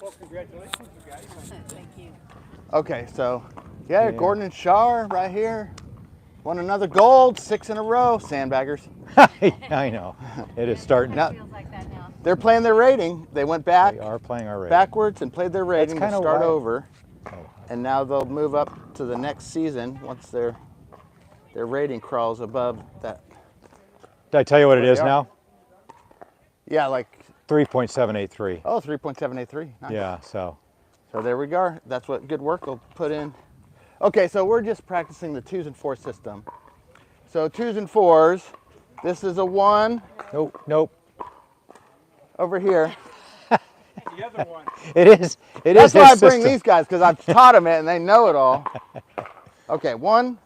Well, congratulations, you guys. Thank you. Okay, so yeah, Gordon and Shar right here. Won another gold, 6 in a row, sandbaggers. I know. It is starting. It feels like that now. They're playing their rating. They went back. They are playing our rating. Backwards and played their rating to kinda start why- over. And now they'll move up to the next season once their rating crawls above that. Did I tell you what it Where is they are. now? Yeah, like 3.783. oh, 3.783. Nice. Yeah, so So there we go. That's what good work will put in. Okay, so we're just practicing the 2's and 4's system. So 2's and 4's. This is a 1 nope. over here. The other one. It is. That's why I his bring system. these guys, because I've taught them it and they know it all. Okay, 1,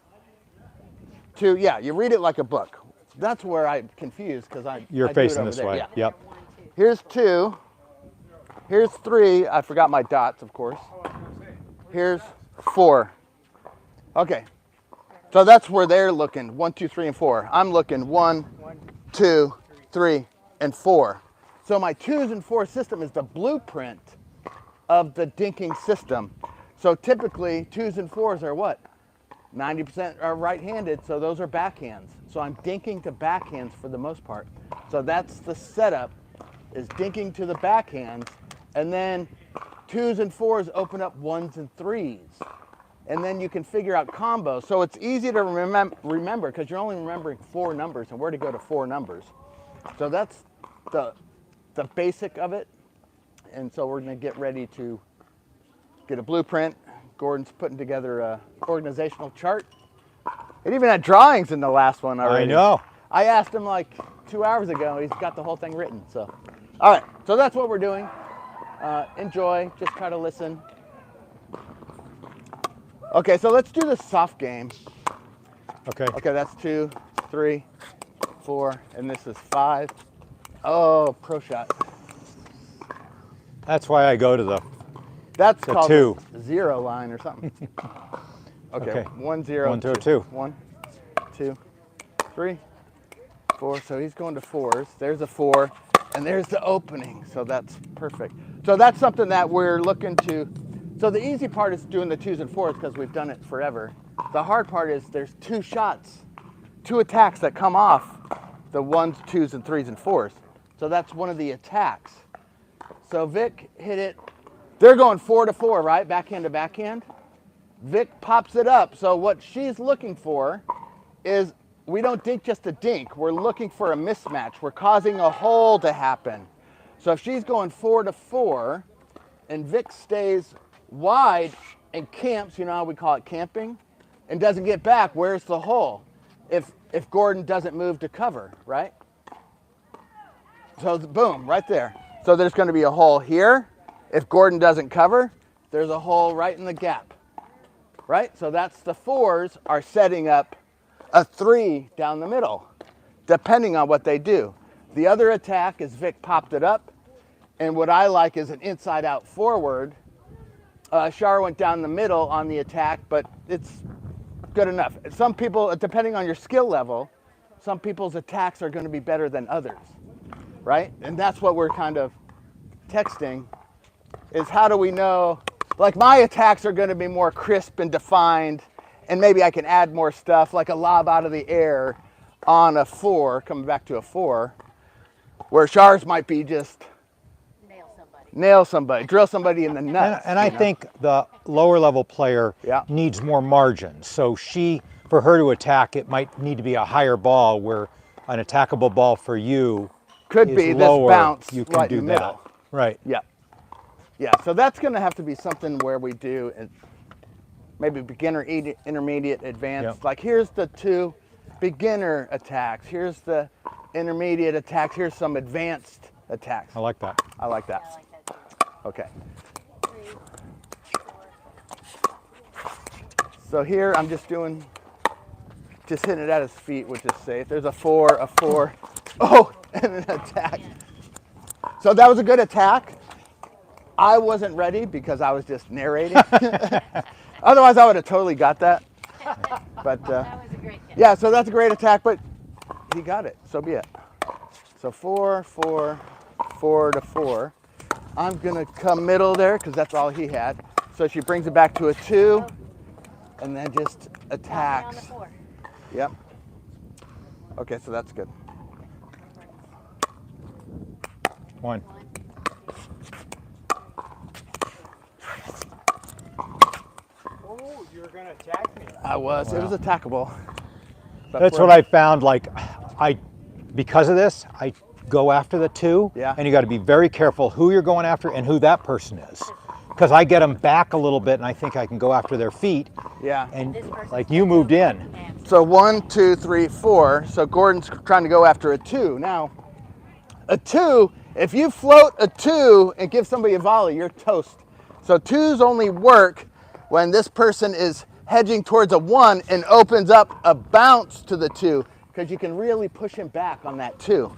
2. Yeah, you read it like a book. That's where I'm confused because You're I facing do it this over there. way. Yeah. Yep. Here's 2. Here's 3. I forgot my dots, of course. Here's 4. Okay. So that's where they're looking. 1, 2, 3, and 4. I'm looking 1, 2, 3, and 4. So my 2's and 4's system is the blueprint of the dinking system. So typically 2's and 4's are what? 90% are right-handed, so those are backhands. So I'm dinking to backhands for the most part. So that's the setup, is dinking to the backhands, and then 2's and 4's open up 1's and 3's. And then you can figure out combos. So it's easy to remember because you're only remembering 4 numbers and where to go to 4 numbers. So that's the basic of it. And so we're gonna get ready to get a blueprint. Gordon's putting together a organizational chart. It even had drawings in the last one already. I know. I asked him like 2 hours ago. He's got the whole thing written. So, all right. So that's what we're doing. Enjoy. Just try to listen. Okay. So let's do the soft game. Okay. Okay. That's 2, 3, 4, and this is 5. Oh, pro shot. That's why I go to the. That's The called 2. the 0 line or something. Okay. 1, 0, 1, 2, 2. 1, 2, 3, 4. So he's going to 4's. There's a 4, and there's the opening. So that's perfect. So that's something that we're looking to. So the easy part is doing the 2's and 4's because we've done it forever. The hard part is there's 2 shots, 2 attacks that come off the 1's, 2's, and 3's and 4's. So that's one of the attacks. So Vic hit it. They're going 4 to 4, right? Backhand to backhand. Vic pops it up. So what she's looking for is we don't dink just a dink. We're looking for a mismatch. We're causing a hole to happen. So if she's going 4 to 4 and Vic stays wide and camps, you know how we call it camping, and doesn't get back, where's the hole? If Gordon doesn't move to cover, right? So boom, right there. So there's going to be a hole here. If Gordon doesn't cover, there's a hole right in the gap, right? So that's the 4's are setting up a 3 down the middle, depending on what they do. The other attack is Vic popped it up, and what I like is an inside out forward. Shar went down the middle on the attack, but it's good enough. Some people, depending on your skill level, some people's attacks are going to be better than others, right? And that's what we're kind of texting, is how do we know, like my attacks are going to be more crisp and defined, and maybe I can add more stuff, like a lob out of the air on a 4, coming back to a 4, where Shar's might be just nail somebody, drill somebody in the nuts. And I think the lower level player Yeah. needs more margin. So for her to attack, it might need to be a higher ball, where an attackable ball for you Could is be lower. this bounce You can right do in the that. middle. Right. Yeah. Yeah, so that's going to have to be something where we do maybe beginner, intermediate, advanced. Yep. Like here's the 2 beginner attacks. Here's the intermediate attacks. Here's some advanced attacks. I like that. I like that. Okay. So here I'm just hitting it at his feet, which is safe. There's a 4, oh, and an attack. So that was a good attack. I wasn't ready because I was just narrating. Otherwise, I would have totally got that. But That was a great catch. yeah, so that's a great attack, but he got it. So be it. So 4, 4, 4 to 4. I'm gonna come middle there because that's all he had. So she brings it back to a 2 and then just Got me on the attacks. 4. Yep. Okay, so that's good. 1. Oh, you were going to attack me. I was. It was attackable. That's what I found. Like, because of this, I go after the 2. Yeah. And you got to be very careful who you're going after and who that person is. Because I get them back a little bit, and I think I can go after their feet. Yeah. And This person's like you moved in. hamstring. So 1, 2, 3, 4. So Gordon's trying to go after a 2. Now, a 2, if you float a 2 and give somebody a volley, you're toast. So 2s only work when this person is hedging towards a 1 and opens up a bounce to the 2, because you can really push him back on that 2.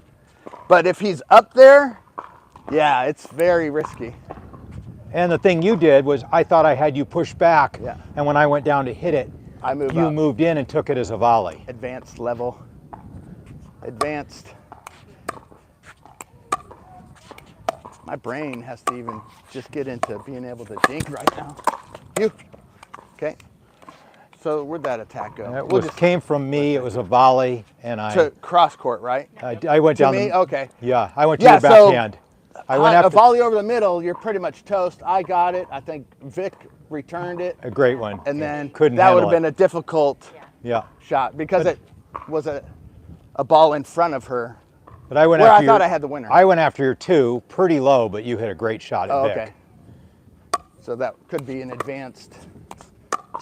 But if he's up there, yeah, it's very risky. And the thing you did was I thought I had you push back. Yeah. And when I went down to hit it, I moved you up. moved in and took it as a volley. Advanced level. Advanced. My brain has to even just get into being able to dink right now. You. Okay. So where'd that attack go? It We'll was, came from me. It was a volley, and to cross court, right? I went To down me? the. Okay. Yeah, I went to Yeah, your so backhand. I went A after volley over the middle, you're pretty much toast. I got it. I think Vic returned it. a great one. And then couldn't that would handle have been it. a difficult Yeah, shot because it was a ball in front of her. but I went Where after. I thought I had the winner. I went after your 2 pretty low, but you hit a great shot at Oh, Vic. okay. So that could be an advanced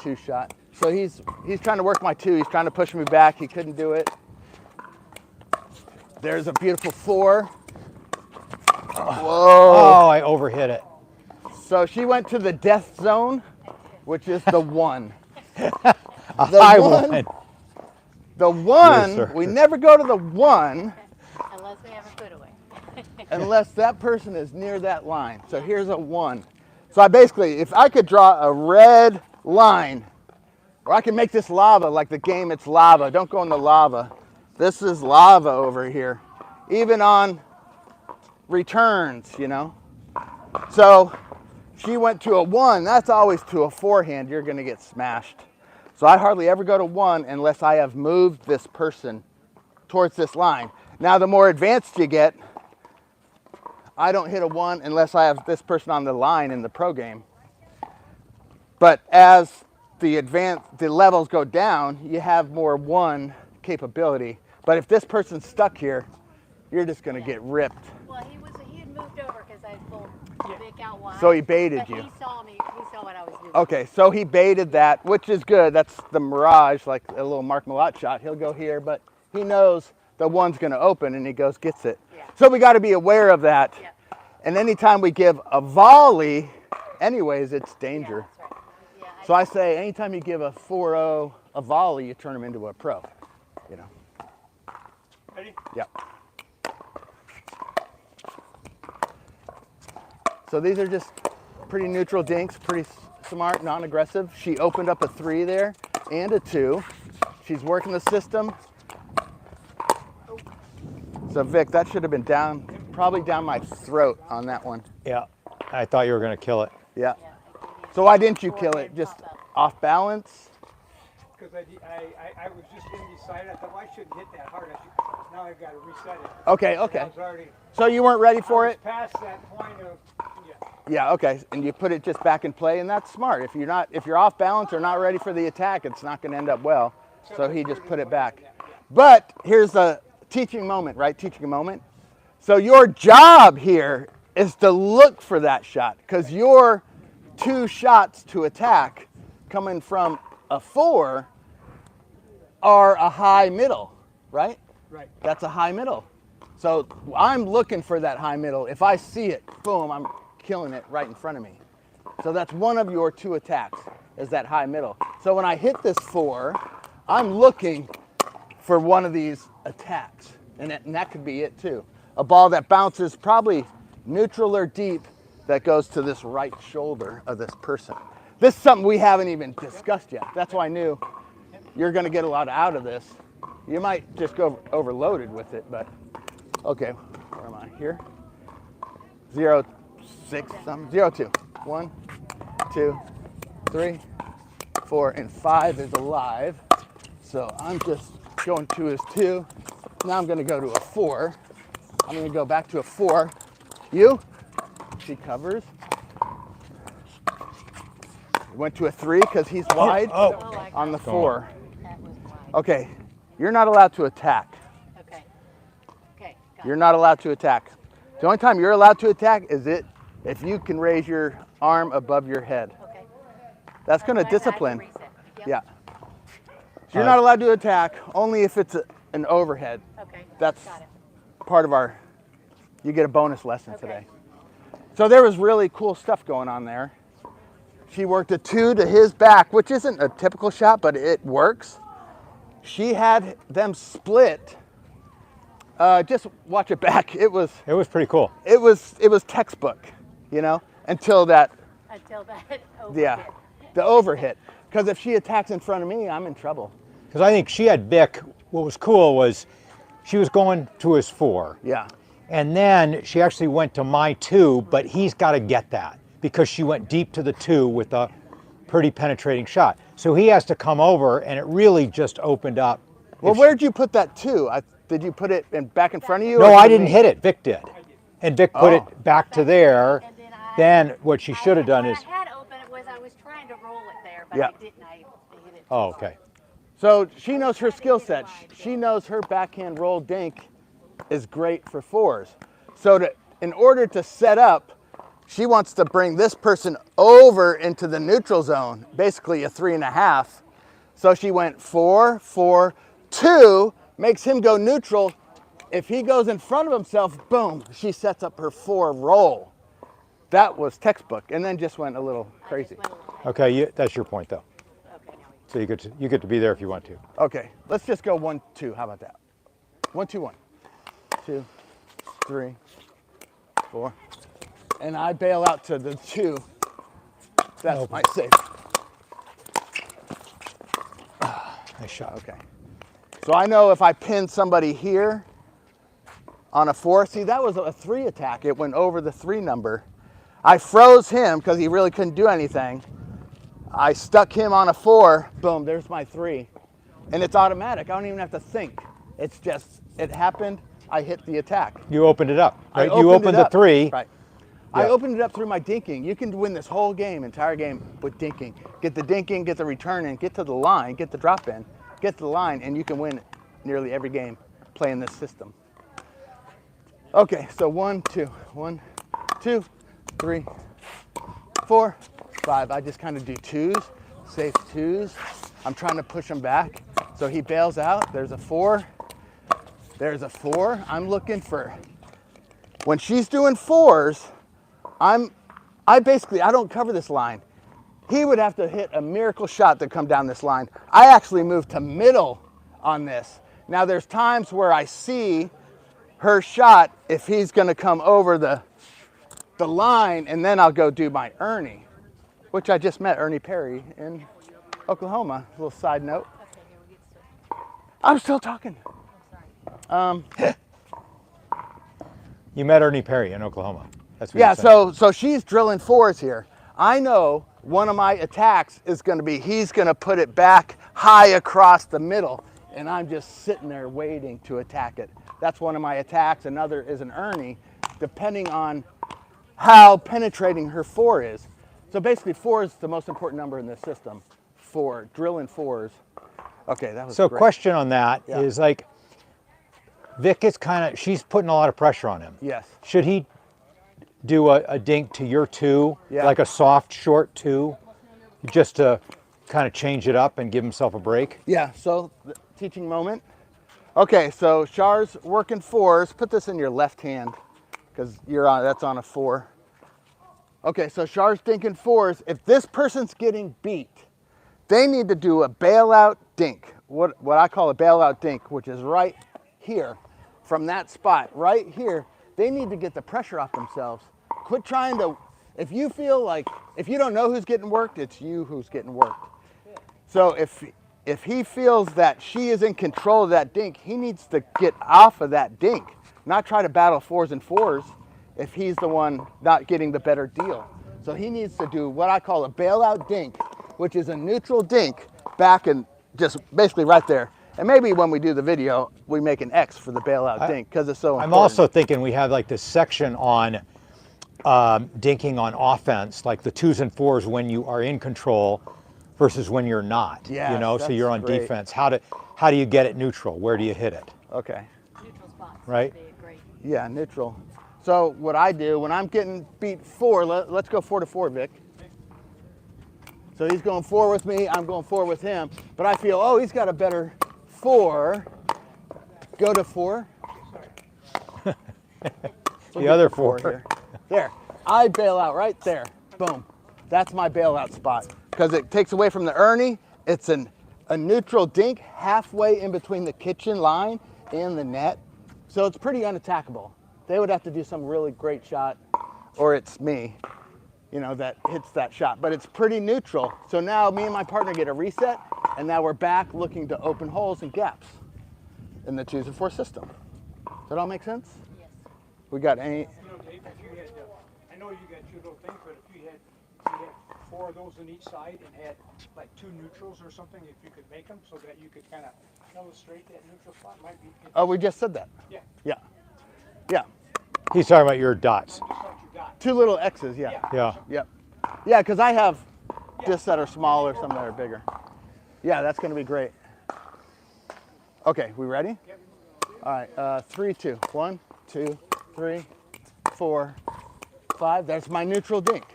2 shot. So he's trying to work my 2. He's trying to push me back. He couldn't do it. There's a beautiful 4. Whoa. Oh, I overhit it. So she went to the death zone, which is the 1. A The high 1. one. The 1, sir. we never go to the 1 Unless we have a put away. unless that person is near that line. So here's a 1. So I basically, if I could draw a red line, or I can make this lava, like the game, it's lava. Don't go in the lava. This is lava over here, even on returns, you know. So she went to a 1. That's always to a forehand. You're going to get smashed. So I hardly ever go to 1 unless I have moved this person towards this line. Now, the more advanced you get, I don't hit a 1 unless I have this person on the line in the pro game. But as the levels go down, you have more 1 capability. But if this person's stuck here, you're just going to get ripped. Well, he had moved over because I pulled Vic out wide. So he baited but you. He saw me. He saw what I was doing. Okay, so he baited that, which is good. That's the mirage, like a little Mark Malott shot. He'll go here, but he knows the 1's going to open, and he goes, gets it. Yeah. So we got to be aware of that. Yeah. And anytime we give a volley, anyways, it's danger. Yeah, that's right. Yeah, So I say, anytime you give a 4-0 a volley, you turn them into a pro. You know. Ready? Yep. So these are just pretty neutral dinks, pretty smart, non-aggressive. She opened up a 3 there and a 2. She's working the system. So Vic, that should have been down, probably down my throat on that one. Yeah, I thought you were going to kill it. Yeah. So why didn't you kill it? Just off balance? Because I was just undecided. I thought, well, I shouldn't hit that hard. Now I've got to reset it. Okay, And I okay. was already So you weren't ready for I was it? past that point of, yeah. Yeah, okay. And you put it just back in play, and that's smart. If you're off balance or not ready for the attack, it's not going to end up well. So he just put it back. But here's a teaching moment, right? Teaching moment. So your job here is to look for that shot, because your 2 shots to attack coming from a 4 are a high middle, right? Right. That's a high middle. So I'm looking for that high middle. If I see it, boom, I'm killing it right in front of me. So that's one of your 2 attacks, is that high middle. So when I hit this 4, I'm looking for one of these attacks. And that could be it too. A ball that bounces probably neutral or deep that goes to this right shoulder of this person. This is something we haven't even discussed yet. That's why I knew you're going to get a lot out of this. You might just go overloaded with it, but okay, where am I? Here? 0, 6, 0, 2. 1, 2, 3, 4, and 5 is alive. So I'm just going to his 2. Now I'm going to go to a 4. I'm going to go back to a 4. You? She covers. Went to a 3 because he's wide on the 4. That was wide. Okay, you're not allowed to attack. Okay. Okay. Got You're not allowed to attack. The only time you're allowed to attack is if you can raise your arm above your head. Okay. That's going to Otherwise, I have discipline. reset. Yep. Yeah. So you're not allowed to attack only if it's an overhead. Okay. That's Got it. part of our, you get a bonus lesson Okay. today. So there was really cool stuff going on there. She worked a 2 to his back, which isn't a typical shot, but it works. She had them split. Just watch it back. It was pretty cool. it was textbook, you know, until that, Until that yeah, the overhit. Because if she attacks in front of me, I'm in trouble. Because I think she had Vic. What was cool was she was going to his 4. Yeah. And then she actually went to my 2, but he's got to get that because she went deep to the 2 with a pretty penetrating shot. So he has to come over, and it really just opened up. Well, where'd you put that 2? Did you put it back in front of you? No, or I to didn't me? hit it. Vic did. And Vic put Oh. it back to there. And Then what she should have done is, What I had open was I was trying to roll it there, but Yeah. I didn't. I hit it. oh, okay. So she knows her skill set. She knows her backhand roll dink is great for 4s. So in order to set up, she wants to bring this person over into the neutral zone, basically a 3.5. So she went 4, 4, 2, makes him go neutral. If he goes in front of himself, boom, she sets up her 4 roll. That was textbook, and then just went a little crazy. Okay, that's your point, though. Okay, now So you get to be there if you want to. Okay, let's just go 1, 2. How about that? 1, 2, 1. 2, 3, 4. And I bail out to the 2. That's my save. Nice shot. Okay. So I know if I pin somebody here on a 4, see that was a 3 attack. It went over the 3 number. I froze him because he really couldn't do anything. I stuck him on a 4, boom, there's my 3. And it's automatic, I don't even have to think. It's just, it happened, I hit the attack. You opened it up, I right? You opened it the up. 3. Right. Yeah. I opened it up through my dinking. You can win this whole game, entire game, with dinking. Get the dinking, get the return in, get to the line, get the drop in, get to the line, and you can win nearly every game playing this system. Okay, so 1, 2, 1, 2, 3, 4, 5. I just kind of do 2s, safe 2s. I'm trying to push him back. So he bails out. There's a 4. There's a 4. I'm looking for, when she's doing 4s, I don't cover this line. He would have to hit a miracle shot to come down this line. I actually moved to middle on this. Now there's times where I see her shot if he's gonna come over the line, and then I'll go do my Ernie, which I just met Ernie Perry in Oklahoma. A little side note. Okay, here we get started. I'm still talking. You met Ernie Perry in Oklahoma. That's what Yeah, you're saying. so she's drilling 4s here. I know one of my attacks is gonna be, he's gonna put it back high across the middle, and I'm just sitting there waiting to attack it. That's one of my attacks. Another is an Ernie, depending on how penetrating her 4 is. So basically 4 is the most important number in this system. 4, drilling 4s. Okay, that was So great. question on that is Yeah. like, Vic is she's putting a lot of pressure on him. Yes. Should he do a dink to your 2, Yeah. like a soft, short 2, just to kind of change it up and give himself a break? Yeah, so the teaching moment. Okay, so Char's working 4s. Put this in your left hand because that's on a 4. Okay, so Char's dinking 4s. If this person's getting beat, they need to do a bailout dink. What I call a bailout dink, which is right here. From that spot, right here, they need to get the pressure off themselves. Quit trying to, if you feel like, if you don't know who's getting worked, it's you who's getting worked. So if he feels that she is in control of that dink, he needs to get off of that dink, not try to battle 4s and 4s. if he's the one not getting the better deal. So he needs to do what I call a bailout dink, which is a neutral dink back and just basically right there. And maybe when we do the video, we make an X for the bailout dink because it's so important. I'm also thinking we have like this section on dinking on offense, like the 2's and 4's when you are in control versus when you're not. Yes, you know, so that's you're on great. defense. How do you get it neutral? Where do you hit it? Okay. Neutral spots. Right. Would be great. Yeah, neutral. So what I do when I'm getting beat 4, let's go 4 to 4, Vic. So he's going 4 with me, I'm going 4 with him, but I feel, oh, he's got a better 4. Go to 4. The other 4 here. There. I bail out right there. Boom. That's my bailout spot because it takes away from the Ernie. It's a neutral dink halfway in between the kitchen line and the net. So it's pretty unattackable. They would have to do some really great shot, or it's me, you know, that hits that shot. But it's pretty neutral. So now me and my partner get a reset, and now we're back looking to open holes and gaps in the 2's and 4 system. Does that all make sense? Yes. We got any? You know, Dave, if you had, I know you got 2 little things, but if you had 4 of those on each side and had like 2 neutrals or something, if you could make them so that you could kind of illustrate that neutral spot, might be. Oh, we just said that. Yeah. Yeah. Yeah. He's talking about your dots. Just what you got. 2 little X's, yeah. Yeah. Yep. Yeah, because I have discs that are smaller, some that are bigger. Yeah, that's going to be great. Okay, we ready? Yep. All right, 3, 2. 1, 2, 3, 4, 5. That's my neutral dink.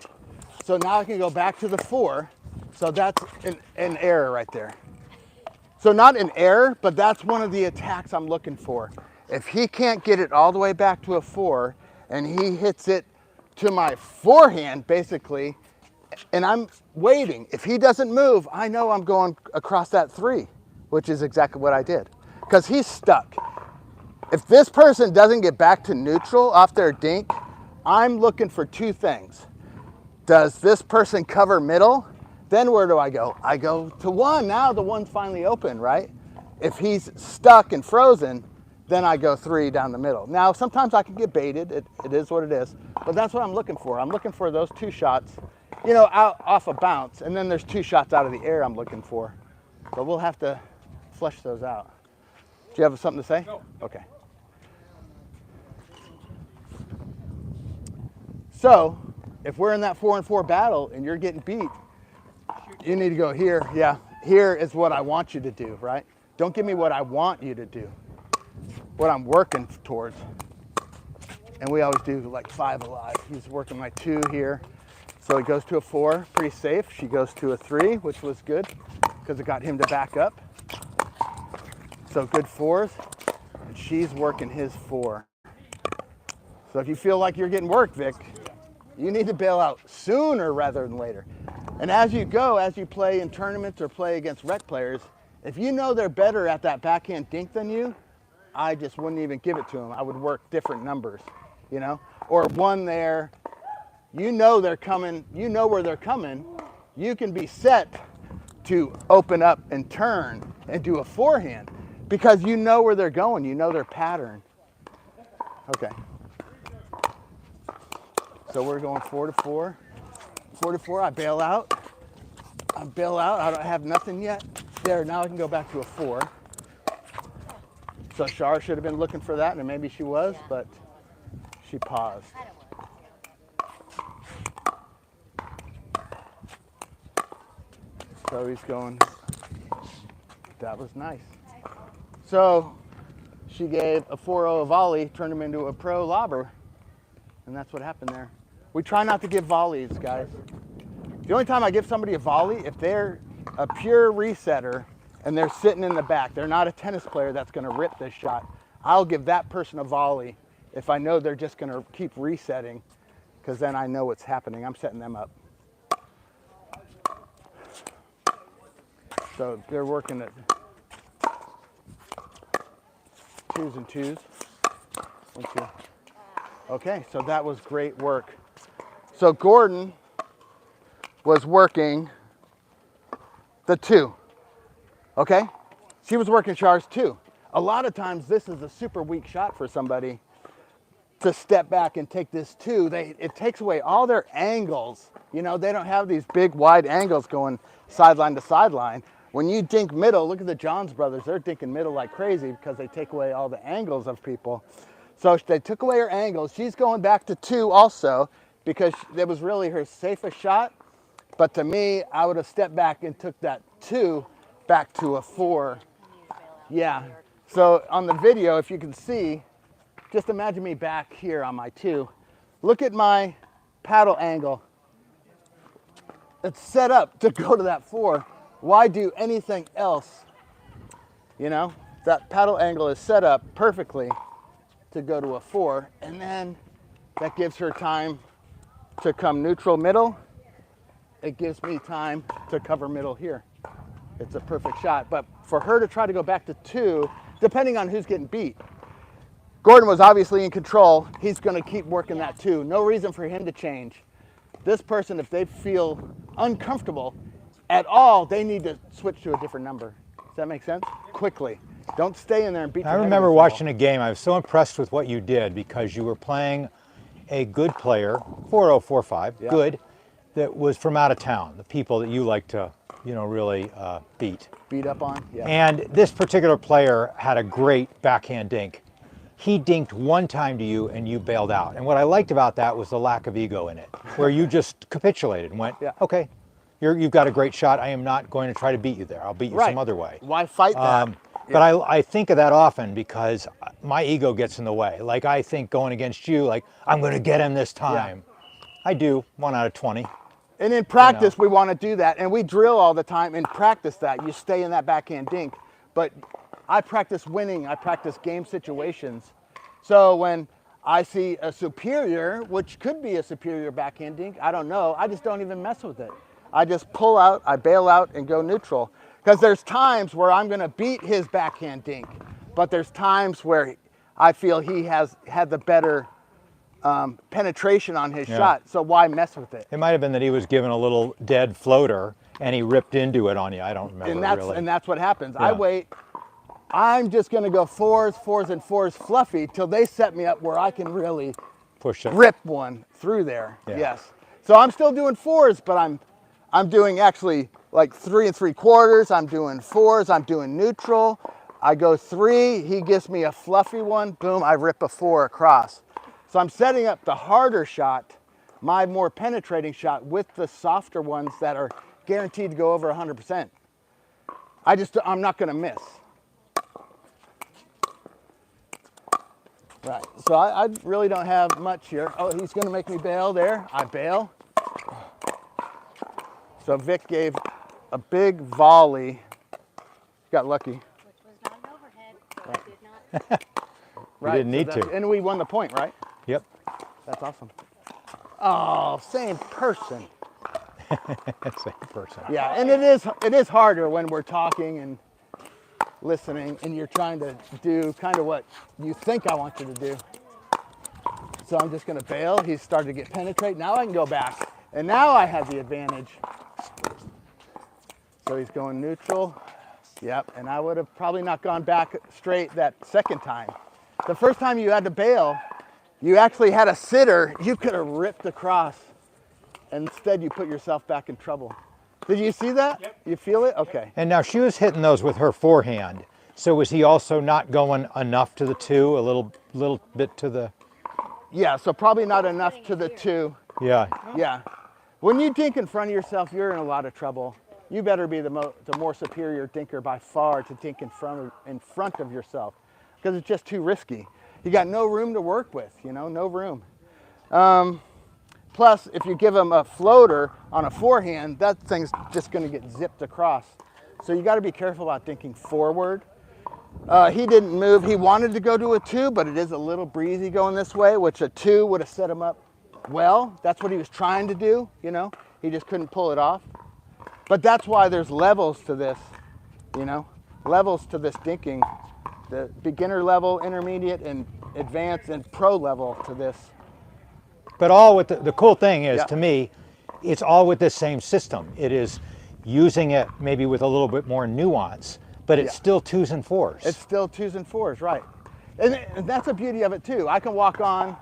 So now I can go back to the 4. So that's an error right there. So not an error, but that's one of the attacks I'm looking for. If he can't get it all the way back to a 4 and he hits it to my forehand, basically, and I'm waiting. If he doesn't move, I know I'm going across that 3, which is exactly what I did, because he's stuck. If this person doesn't get back to neutral off their dink, I'm looking for 2 things. Does this person cover middle? Then where do I go? I go to 1. Now the 1's finally open, right? If he's stuck and frozen, then I go 3 down the middle. Now, sometimes I can get baited. It is what it is. But that's what I'm looking for. I'm looking for those 2 shots, you know, out off a bounce. And then there's 2 shots out of the air I'm looking for. But we'll have to flush those out. Do you have something to say? No. Okay. So, if we're in that 4 and 4 battle and you're getting beat, you need to go here. Yeah, here is what I want you to do, right? Don't give me what I want you to do, what I'm working towards. And we always do like 5 alive. He's working my 2 here. So he goes to a 4, pretty safe. She goes to a 3, which was good because it got him to back up. So good 4s, and she's working his 4. So if you feel like you're getting worked, Vic, you need to bail out sooner rather than later. And as you go, as you play in tournaments or play against rec players, if you know they're better at that backhand dink than you, I just wouldn't even give it to them. I would work different numbers, you know? Or 1 there, you know they're coming, you know where they're coming, you can be set to open up and turn and do a forehand because you know where they're going, you know their pattern. Okay. So we're going 4 to 4. 4 to 4, I bail out. I don't have nothing yet. There, now I can go back to a 4. So Shar should have been looking for that, and maybe she was, but she paused. So he's going, that was nice. So she gave a 4-0 volley, turned him into a pro lobber, and that's what happened there. We try not to give volleys, guys. The only time I give somebody a volley, if they're a pure resetter and they're sitting in the back, they're not a tennis player that's gonna rip this shot, I'll give that person a volley if I know they're just gonna keep resetting, because then I know what's happening. I'm setting them up. So they're working at 2's and 2's. 1, 2. Okay, so that was great work. So Gordon was working the 2, okay? She was working Char's 2. A lot of times this is a super weak shot for somebody, to step back and take this 2, it takes away all their angles. You know, they don't have these big wide angles going sideline to sideline. When you dink middle, look at the Johns brothers, they're dinking middle like crazy because they take away all the angles of people. So they took away her angles. She's going back to 2 also because that was really her safest shot. But to me, I would have stepped back and took that 2 back to a 4. Yeah. So on the video, if you can see, just imagine me back here on my 2. Look at my paddle angle. It's set up to go to that 4. Why do anything else? You know, that paddle angle is set up perfectly to go to a 4, and then that gives her time to come neutral middle. It gives me time to cover middle here. It's a perfect shot. But for her to try to go back to 2, depending on who's getting beat, Gordon was obviously in control. He's going to keep working that 2. No reason for him to change. This person, if they feel uncomfortable at all, they need to switch to a different number. Does that make sense? Quickly. Don't stay in there and beat. I remember watching a game. I was so impressed with what you did because you were playing a good player, 4-0, 4-5, Yeah. good, that was from out of town, the people that you like to, you know, really beat. Beat up on? Yeah. And this particular player had a great backhand dink. He dinked one time to you and you bailed out. And what I liked about that was the lack of ego in it, where you just capitulated and went, Yeah. okay, you've got a great shot. I am not going to try to beat you there. I'll beat you some other way. Why fight that? But I think of that often because my ego gets in the way. Like I think going against you, like I'm going to get him this time. I do, 1 out of 20. And in practice, we want to do that. And we drill all the time and practice that. You stay in that backhand dink. But I practice winning. I practice game situations. So when I see a superior, which could be a superior backhand dink, I don't know. I just don't even mess with it. I just pull out, I bail out, and go neutral. Because there's times where I'm going to beat his backhand dink. But there's times where I feel he has had the better penetration on his shot, so why mess with it? It might have been that he was given a little dead floater and he ripped into it on you. I don't remember really. And that's what happens. I wait. I'm just going to go 4s, 4s, and 4s fluffy till they set me up where I can really push it, rip one through there. Yeah. Yes. So I'm still doing 4s, but I'm doing actually like 3 3/4. I'm doing 4s. I'm doing neutral. I go 3. He gives me a fluffy one. Boom! I rip a 4 across. So I'm setting up the harder shot, my more penetrating shot, with the softer ones that are guaranteed to go over 100%. I'm not going to miss. Right, so I really don't have much here. Oh, he's going to make me bail there. I bail. So Vic gave a big volley. Got lucky. Which was not an overhead, so I did not. Right, you didn't need to. And we won the point, right? Yep. That's awesome. Oh, same person. Same person. Yeah, and it is harder when we're talking and listening and you're trying to do kind of what you think I want you to do. So I'm just going to bail. He's started to get penetrate. Now I can go back. And now I have the advantage. So he's going neutral. Yep, and I would have probably not gone back straight that second time. The first time you had to bail, you actually had a sitter. You could have ripped across. Instead, you put yourself back in trouble. Did you see that? Yep. You feel it? Okay. And now she was hitting those with her forehand. So was he also not going enough to the 2, a little bit to the? Yeah, so probably not enough to the 2. Yeah. Yeah. When you dink in front of yourself, you're in a lot of trouble. You better be the more superior dinker by far to dink in front of yourself, because it's just too risky. You got no room to work with, no room. Plus, if you give him a floater on a forehand, that thing's just going to get zipped across. So you got to be careful about dinking forward. He didn't move. He wanted to go to a 2, but it is a little breezy going this way, which a 2 would have set him up well. That's what he was trying to do, He just couldn't pull it off. But that's why there's levels to this, levels to this dinking. The beginner level, intermediate, and advanced, and pro level to this. But all with the cool thing is, to me, it's all with this same system. It is using it maybe with a little bit more nuance, but it's still 2s and 4s. It's still 2s and 4s, right. And that's the beauty of it too. I can walk on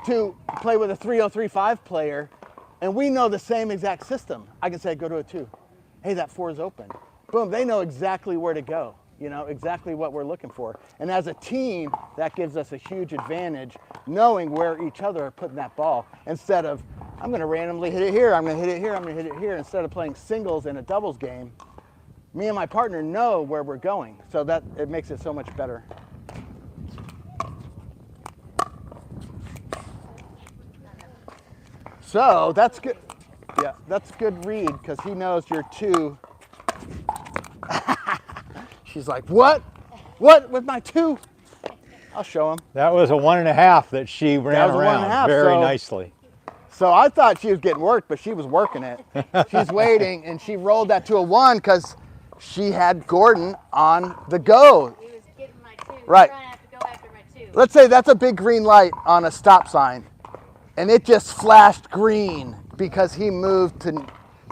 to play with a 3-0-3-5 player, and we know the same exact system. I can say, go to a 2. Hey, that 4 is open. Boom, they know exactly where to go, you know, exactly what we're looking for. And as a team, that gives us a huge advantage, knowing where each other are putting that ball, instead of, I'm going to randomly hit it here, I'm going to hit it here, I'm going to hit it here. Instead of playing singles in a doubles game, me and my partner know where we're going, so that it makes it so much better. So that's good. Yeah, that's a good read, because he knows you're 2. She's like, what? What with my 2? I'll show him. That was a 1.5 that she ran around very nicely. So I thought she was getting worked, but she was working it. She's waiting, and she rolled that to a 1 because she had Gordon on the go. He was getting my 2. Right. Trying to have to go after my 2. Let's say that's a big green light on a stop sign, and it just flashed green because he moved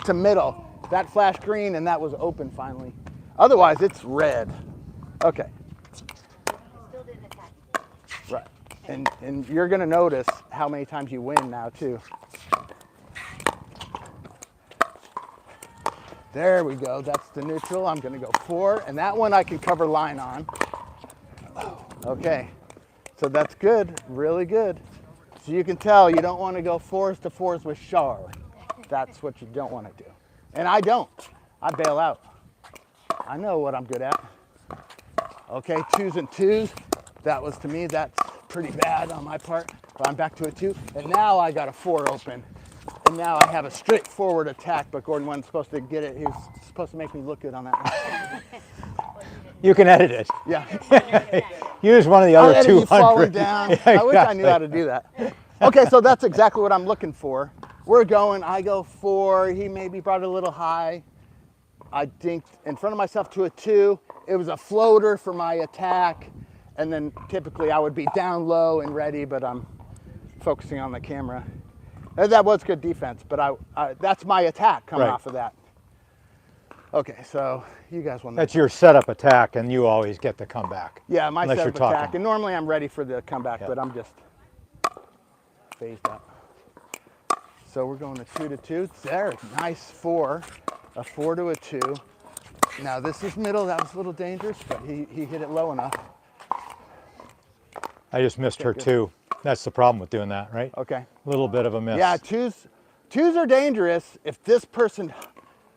to middle. That flashed green, and that was open finally. Otherwise, it's red. Okay. Still didn't attack. Right. And you're going to notice how many times you win now, too. There we go. That's the neutral. I'm going to go 4. And that one I can cover line on. Okay. So that's good. Really good. So you can tell you don't want to go 4s to 4s with Char. That's what you don't want to do. And I don't. I bail out. I know what I'm good at. Okay, 2s and 2s. That was, to me, that's pretty bad on my part. But I'm back to a 2. And now I got a 4 open. And now I have a straightforward attack, but Gordon wasn't supposed to get it. He was supposed to make me look good on that one. You can edit it. Yeah. Use one of the I'll other edit 200. you falling down. Yeah, I wish I knew how to do that. Okay, so that's exactly what I'm looking for. We're going, I go 4. He maybe brought it a little high. I dinked in front of myself to a 2. It was a floater for my attack. And then typically I would be down low and ready, but I'm focusing on the camera. And that was good defense, but that's my attack coming off of that. Okay, so you guys will know. That's your setup attack, and you always get the comeback. Yeah, my unless setup you're attack. talking. And normally I'm ready for the comeback, Yeah. but I'm just phased out. So we're going to 2 to 2. There, nice 4. A 4 to a 2. Now this is middle. That was a little dangerous, but he hit it low enough. I just missed her 2. That's the problem with doing that, right? Okay. A little bit of a miss. Yeah, 2s are dangerous if this person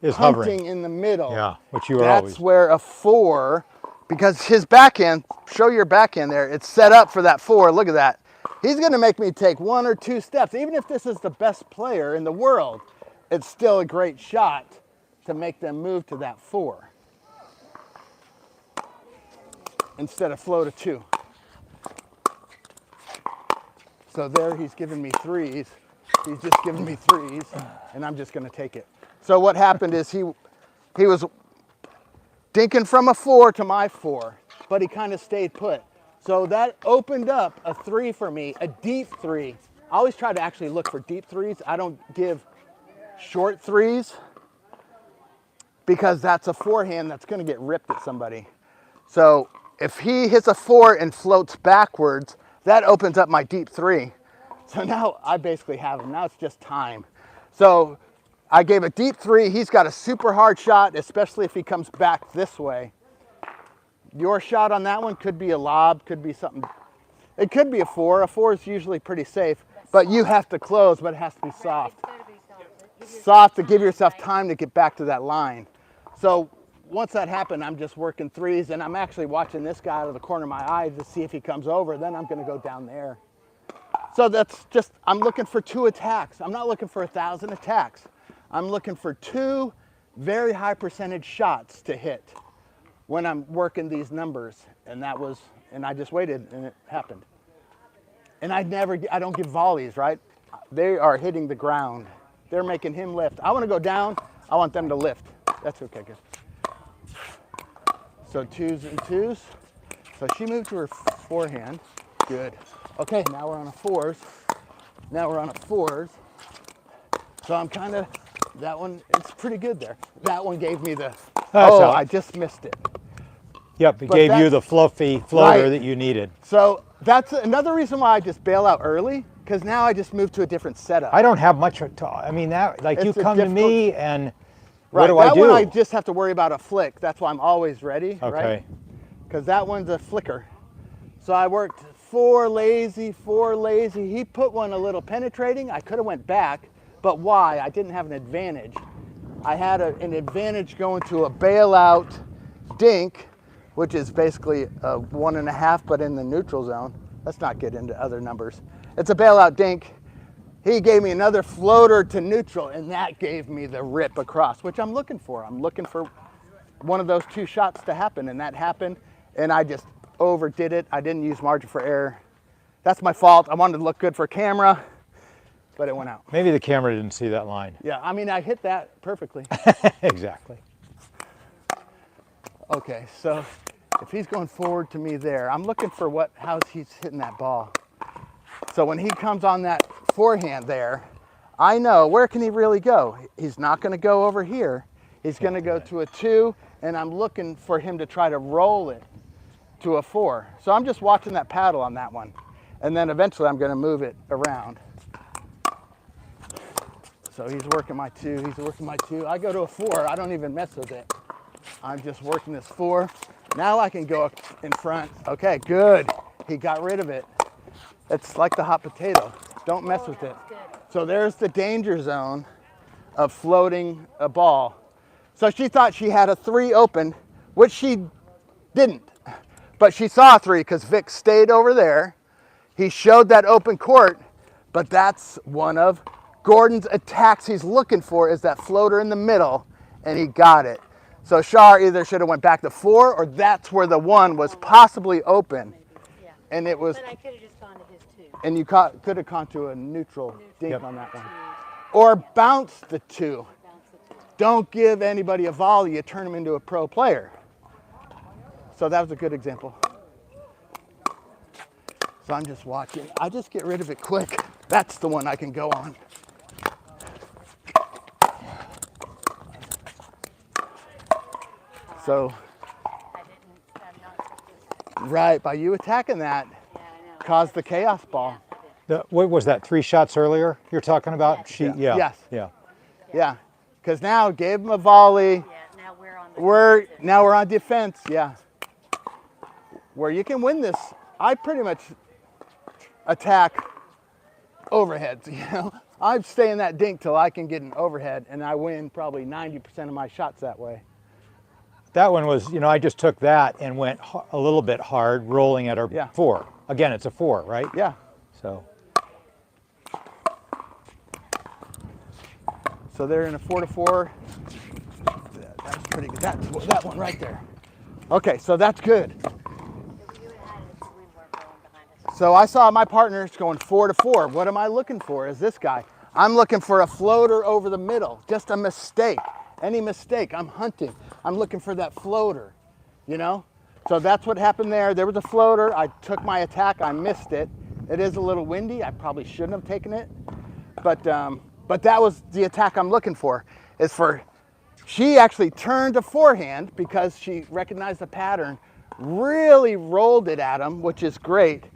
is hunting hovering in the middle. Yeah, which you are That's always. where a 4, because his backhand, show your backhand there, it's set up for that 4. Look at that. He's going to make me take 1 or 2 steps. Even if this is the best player in the world, it's still a great shot to make them move to that 4 instead of flow to 2. So there he's giving me 3s. He's just giving me 3s, and I'm just going to take it. So what happened is he was dinking from a 4 to my 4, but he kind of stayed put. So that opened up a 3 for me, a deep 3. I always try to actually look for deep 3s. I don't give short 3s because that's a forehand that's going to get ripped at somebody. So if he hits a 4 and floats backwards, that opens up my deep 3. So now I basically have him. Now it's just time. So I gave a deep 3. He's got a super hard shot, especially if he comes back this way. Your shot on that one could be a lob, could be something. It could be a 4. A 4 is usually pretty safe, but you have to close, but it has to be soft. It's gotta be soft. Soft to give yourself time to get back to that line. So once that happened, I'm just working 3s, and I'm actually watching this guy out of the corner of my eye to see if he comes over. Then I'm going to go down there. So that's just, I'm looking for 2 attacks. I'm not looking for 1,000 attacks. I'm looking for 2 very high percentage shots to hit when I'm working these numbers. And I just waited, and it happened. And I don't give volleys, right? They are hitting the ground. They're making him lift. I want to go down. I want them to lift. That's okay, good. So 2s and 2s. So she moved to her forehand. Good. Okay, now we're on a 4s. Now we're on a 4s. So I'm kind of, that one, it's pretty good there. That one gave me the, I just missed it. Yep, it But gave you the fluffy floater that you needed. So that's another reason why I just bail out early, because now I just moved to a different setup. I don't have much to, I mean, that, like, you It's a come to me difficult- and Right, what do I that do? one I just have to worry about a flick. That's why I'm always ready, Okay. right? Because that one's a flicker. So I worked 4 lazy, 4 lazy. He put one a little penetrating. I could have went back, but why? I didn't have an advantage. I had an advantage going to a bailout dink, which is basically a 1.5, but in the neutral zone. Let's not get into other numbers. It's a bailout dink. He gave me another floater to neutral, and that gave me the rip across, which I'm looking for. I'm looking for one of those 2 shots to happen, and that happened, and I just overdid it. I didn't use margin for error. That's my fault. I wanted to look good for camera, but it went out. Maybe the camera didn't see that line. Yeah, I mean, I hit that perfectly. Exactly. Okay, so if he's going forward to me there, I'm looking for how he's hitting that ball. So when he comes on that forehand there, I know where can he really go. He's not going to go over here. He's going to go to a 2, and I'm looking for him to try to roll it to a 4. So I'm just watching that paddle on that one. And then eventually I'm going to move it around. So he's working my 2, he's working my 2. I go to a 4, I don't even mess with it. I'm just working this 4. Now I can go up in front. Okay, good. He got rid of it. It's like the hot potato. Don't mess with it. So there's the danger zone of floating a ball. So she thought she had a 3 open, which she didn't. But she saw a 3 because Vic stayed over there. He showed that open court, but that's one of Gordon's attacks he's looking for, is that floater in the middle, and he got it. So Shar either should have went back to 4, or that's where the 1 was possibly open. Yeah. And it was, But I could have just gone to his 2. and you could have gone to a neutral dink Yep. on that one. Or bounce the 2. Don't give anybody a volley, you turn them into a pro player. So that was a good example. So I'm just watching. I just get rid of it quick. That's the one I can go on. So, right, by you attacking that, caused the chaos ball. What was that, 3 shots earlier you're talking about? Yes. She, Yeah. yeah. Yes. Yeah. Yeah, because now gave him a volley. Yeah, now we're on the defensive. Now we're on defense. Yeah, where you can win this. I pretty much attack overheads. You know, I stay in that dink till I can get an overhead, and I win probably 90% of my shots that way. That one was, you know, I just took that and went a little bit hard, rolling at her Yeah. 4. Again, it's a 4, right? Yeah. So. So they're in a 4-4. That's pretty good. That's that one right there. Okay, so that's good. If you had had it, we weren't going behind us. So I saw my partners going 4-4. What am I looking for is this guy. I'm looking for a floater over the middle. Just a mistake. Any mistake, I'm hunting. I'm looking for that floater, you know? So that's what happened there. There was a floater. I took my attack. I missed it. It is a little windy. I probably shouldn't have taken it. But that was the attack I'm looking for. She actually turned a forehand because she recognized the pattern, really rolled it at him, which is great,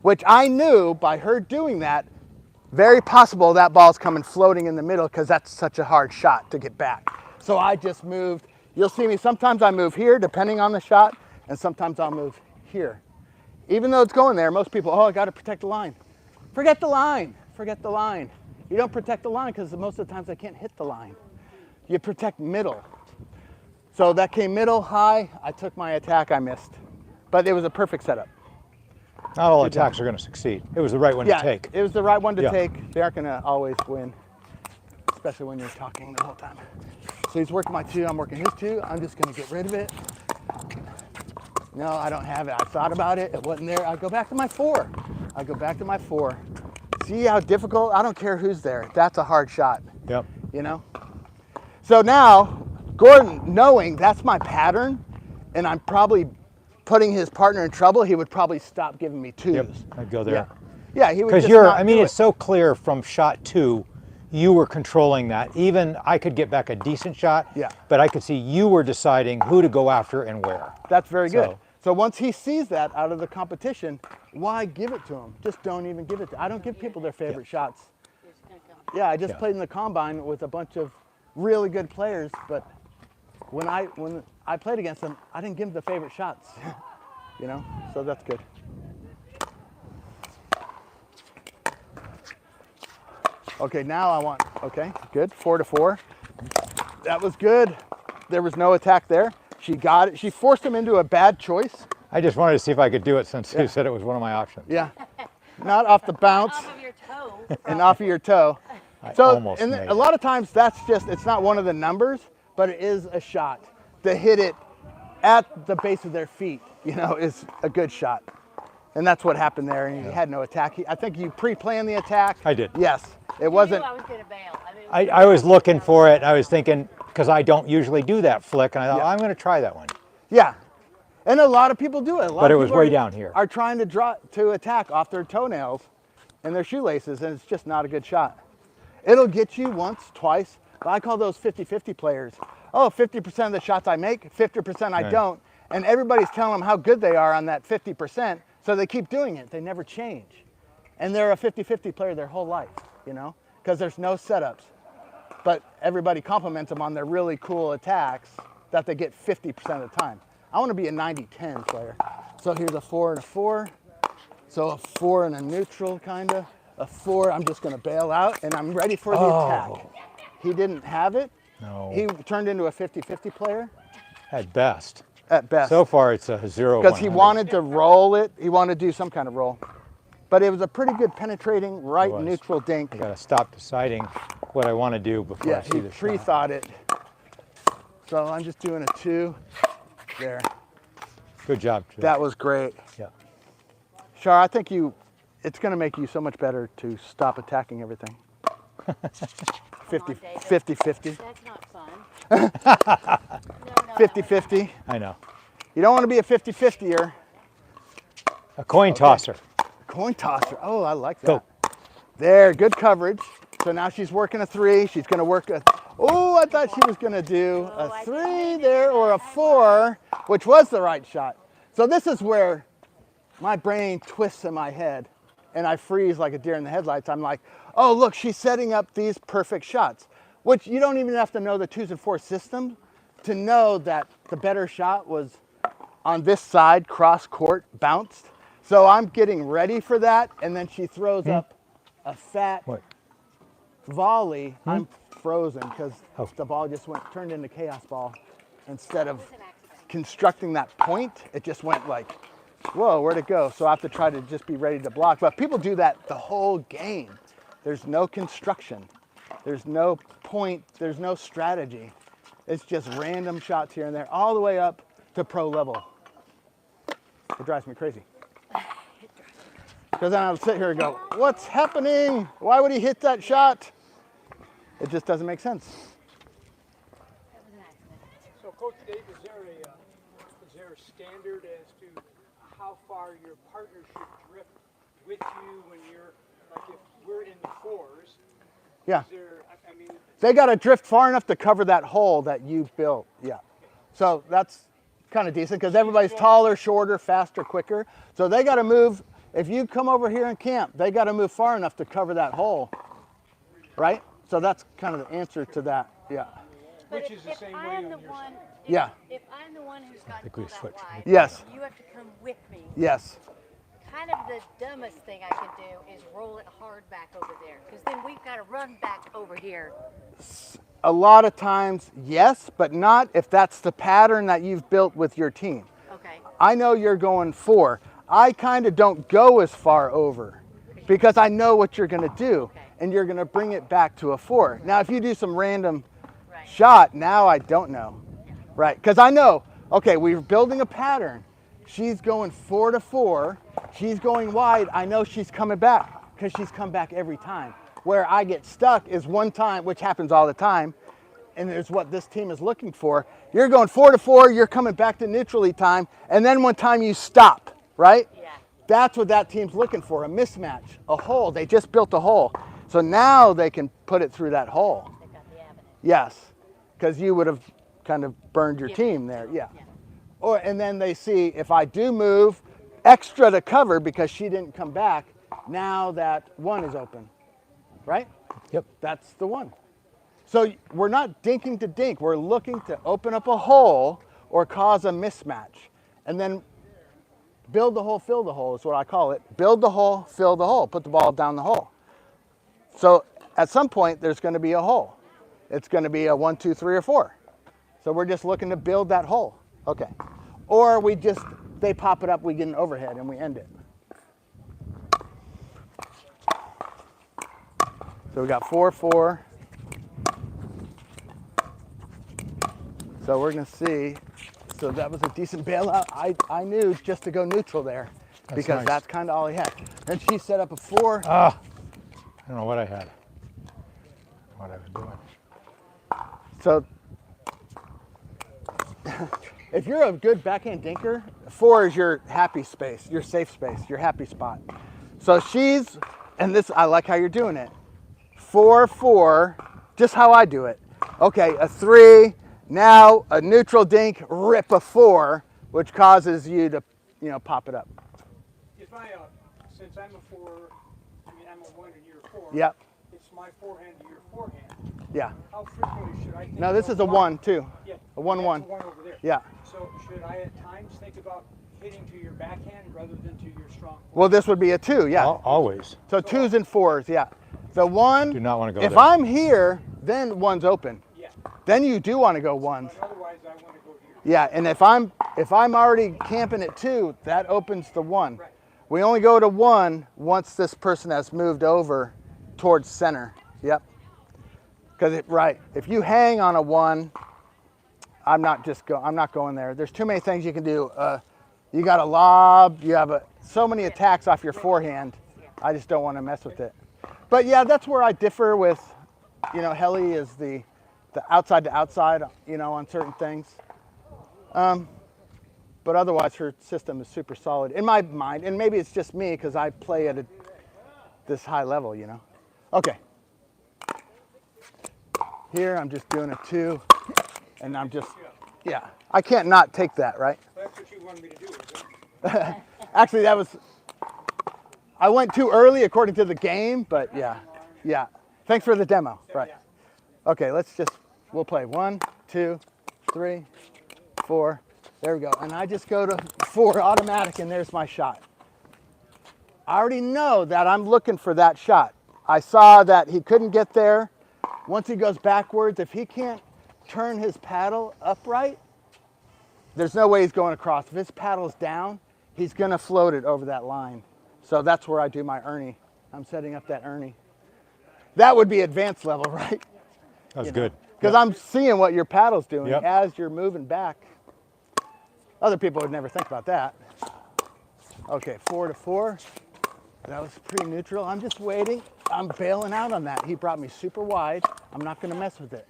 which I knew by her doing that, very possible that ball's coming floating in the middle because that's such a hard shot to get back. So I just moved. You'll see me, sometimes I move here depending on the shot, and sometimes I'll move here. Even though it's going there, most people, I got to protect the line. Forget the line, forget the line. You don't protect the line because most of the times I can't hit the line. You protect middle. So that came middle, high, I took my attack, I missed. But it was a perfect setup. Not all attacks are going to succeed. It was the right one to take. It was the right one to Yeah. take. They aren't going to always win, especially when you're talking the whole time. So he's working my 2, I'm working his 2. I'm just going to get rid of it. No, I don't have it. I thought about it. It wasn't there. I go back to my 4. I go back to my 4. See how difficult? I don't care who's there. That's a hard shot. Yep. You know? So now, Gordon, knowing that's my pattern, and I'm probably putting his partner in trouble, he would probably stop giving me 2s. Yep. I'd go there. Yeah, he would Because just not do it's it. so clear from shot 2, you were controlling that. Even I could get back a decent shot, Yeah. but I could see you were deciding who to go after and where. That's very good. So- So once he sees that out of the competition, why give it to him? Just don't even give it to. I don't give people their favorite shots. It's gonna come. Yeah, I just played in the combine with a bunch of really good players, but when I played against them, I didn't give them the favorite shots. You know, so that's good. Okay, now I want, okay, good, 4-4. That was good. There was no attack there. She got it. She forced him into a bad choice. I just wanted to see if I could do it since you said it was one of my options. Yeah, not off the bounce Off of your toe. and off of your toe. I So, almost and made a it. lot of times that's just, it's not one of the numbers, but it is a shot. To hit it at the base of their feet, you know, is a good shot. And that's what happened there, and he had no attack. I think you pre-planned the attack. I did. Yes, it You wasn't. knew I was gonna bail. I mean, I was looking for it. I was thinking, because I don't usually do that flick, and I thought, Yeah. I'm going to try that one. Yeah, and a lot of people do it. A lot But of it was people way down here. Are trying to attack off their toenails and their shoelaces, and it's just not a good shot. It'll get you once, twice. But I call those 50-50 players. Oh, 50% of the shots I make, 50% I Right. don't, and everybody's telling them how good they are on that 50%, so they keep doing it. They never change, and they're a 50-50 player their whole life, you know, because there's no setups. But everybody compliments them on their really cool attacks that they get 50% of the time. I want to be a 90-10 player. So here's a 4 and a 4. So a 4 and a neutral, kind of. A 4, I'm just going to bail out, and I'm ready for the attack. He didn't have it. No. He turned into a 50-50 player At best. at best. So far, it's a 0-100. Because he wanted to roll it. He wanted to do some kind of roll. But it was a pretty good penetrating right was. neutral dink. I got to stop deciding what I want to do before Yeah, I see he the shot. pre-thought it. So I'm just doing a 2 there. Good job, Joe. That was great. Yeah. Shar, I think it's going to make you so much better to stop attacking everything. 50, David. 50-50. that's not fun. No, 50-50. I know. You don't want to be a 50-50er. A coin tosser. Coin tosser. Oh, I like that. Go. There, good coverage. So now she's working a 3. She's going to work a, oh, I thought she was going to do a 3 there or a 4, which was the right shot. So this is where my brain twists in my head and I freeze like a deer in the headlights. I'm like, oh, look, she's setting up these perfect shots, which you don't even have to know the 2's and 4's system to know that the better shot was on this side, cross court, bounced. So I'm getting ready for that, and then she throws up a fat What? volley. I'm frozen because Oh. the ball just turned into chaos ball. Instead of It was an accident. constructing that point, it just went like, whoa, where'd it go? So I have to try to just be ready to block. But people do that the whole game. There's no construction. There's no point. There's no strategy. It's just random shots here and there, all the way up to pro level. It drives me crazy. Because then I'll sit here and go, what's happening? Why would he hit that shot? It just doesn't make sense. That was an accident. So Coach Dave, is there a standard as to how far your partner should drift with you when you're, like if we're in the 4's, Yeah. is there, I mean, They got to drift far enough to cover that hole that you built. Yeah. So that's kind of decent because everybody's taller, shorter, faster, quicker. So they got to move. If you come over here and camp, they got to move far enough to cover that hole. Right? So that's kind of the answer to that. Yeah. But which is the same way I'm on the your one, side. Yeah. If I'm the one who's got to think we pull that switched. wide, Yes. you have to come with me. Yes. Kind of the dumbest thing I could do is roll it hard back over there, because then we've got to run back over here. A lot of times, yes, but not if that's the pattern that you've built with your team. Okay. I know you're going 4. I kind of don't go as far over because I know what you're going to do, and you're going to bring it back to a 4. Now, if you do some random Right. shot, now I don't know, right? Because I know, okay, we're building a pattern. She's going 4 to 4. She's going wide. I know she's coming back because she's come back every time. Where I get stuck is one time, which happens all the time, and it's what this team is looking for. You're going 4 to 4. You're coming back to neutrally time, and then one time you stop, right? Yeah. That's what that team's looking for, a mismatch, a hole. They just built a hole. So now they can put it through that hole. They've got the avenue. Yes, because you would have kind of burned your Yeah. team there, yeah. Yeah. and then they see if I do move extra to cover because she didn't come back, now that 1 is open, right? Yep. That's the 1. So we're not dinking to dink. We're looking to open up a hole or cause a mismatch. And then build the hole, fill the hole is what I call it. Build the hole, fill the hole. Put the ball down the hole. So at some point, there's going to be a hole. It's going to be a 1, 2, 3, or 4. So we're just looking to build that hole. Okay. Or they pop it up, we get an overhead, and we end it. So we got 4, 4. So we're going to see. So that was a decent bailout. I knew just to go neutral there because nice. that's kind of all he had. And she set up a 4. I don't know what I had. What I was doing. So if you're a good backhand dinker, 4 is your happy space, your safe space, your happy spot. So and this, I like how you're doing it. 4, 4, just how I do it. Okay, a 3, now a neutral dink, rip a 4, which causes you to, pop it up. If since I'm a 4, I'm a 1 and you're a 4. Yep. It's my forehand to your forehand. Yeah. How frequently should I think No, this is a 1 too. Yeah. A 1, 1. That's a 1 over there. Yeah. So should I at times think about hitting to your backhand rather than to your strong? Well, this would be a 2, yeah. Always. So 2s and 4s, yeah. The 1. Do not want to go If there. I'm here, then 1's open. Yeah. Then you do want to go 1s. But otherwise, I want to go here. Yeah, and if I'm already camping at 2, that opens the 1. Right. We only go to 1 once this person has moved over towards center. Yep. Because if you hang on a 1, I'm not going there. There's too many things you can do. You got a lob. You have so many attacks off your forehand. I just don't want to mess with it. But yeah, that's where I differ with, Helly is the outside to outside, on certain things. But otherwise, her system is super solid in my mind. And maybe it's just me because I play at this high level, Okay. Here, I'm just doing a 2, and I'm just, yeah. I can't not take that, right? That's what you wanted me to do, is it? Actually, I went too early according to the game, but yeah. Yeah. Thanks for the demo. Right. Okay, we'll play 1, 2, 3, 4. There we go. And I just go to 4 automatic, and there's my shot. I already know that I'm looking for that shot. I saw that he couldn't get there. Once he goes backwards, if he can't turn his paddle upright, there's no way he's going across. If his paddle's down, he's going to float it over that line. So that's where I do my Ernie. I'm setting up that Ernie. That would be advanced level, right? That's good. Because I'm seeing what your paddle's doing Yep. as you're moving back. Other people would never think about that. Okay, 4 to 4. That was pretty neutral. I'm just waiting. I'm bailing out on that. He brought me super wide. I'm not going to mess with it.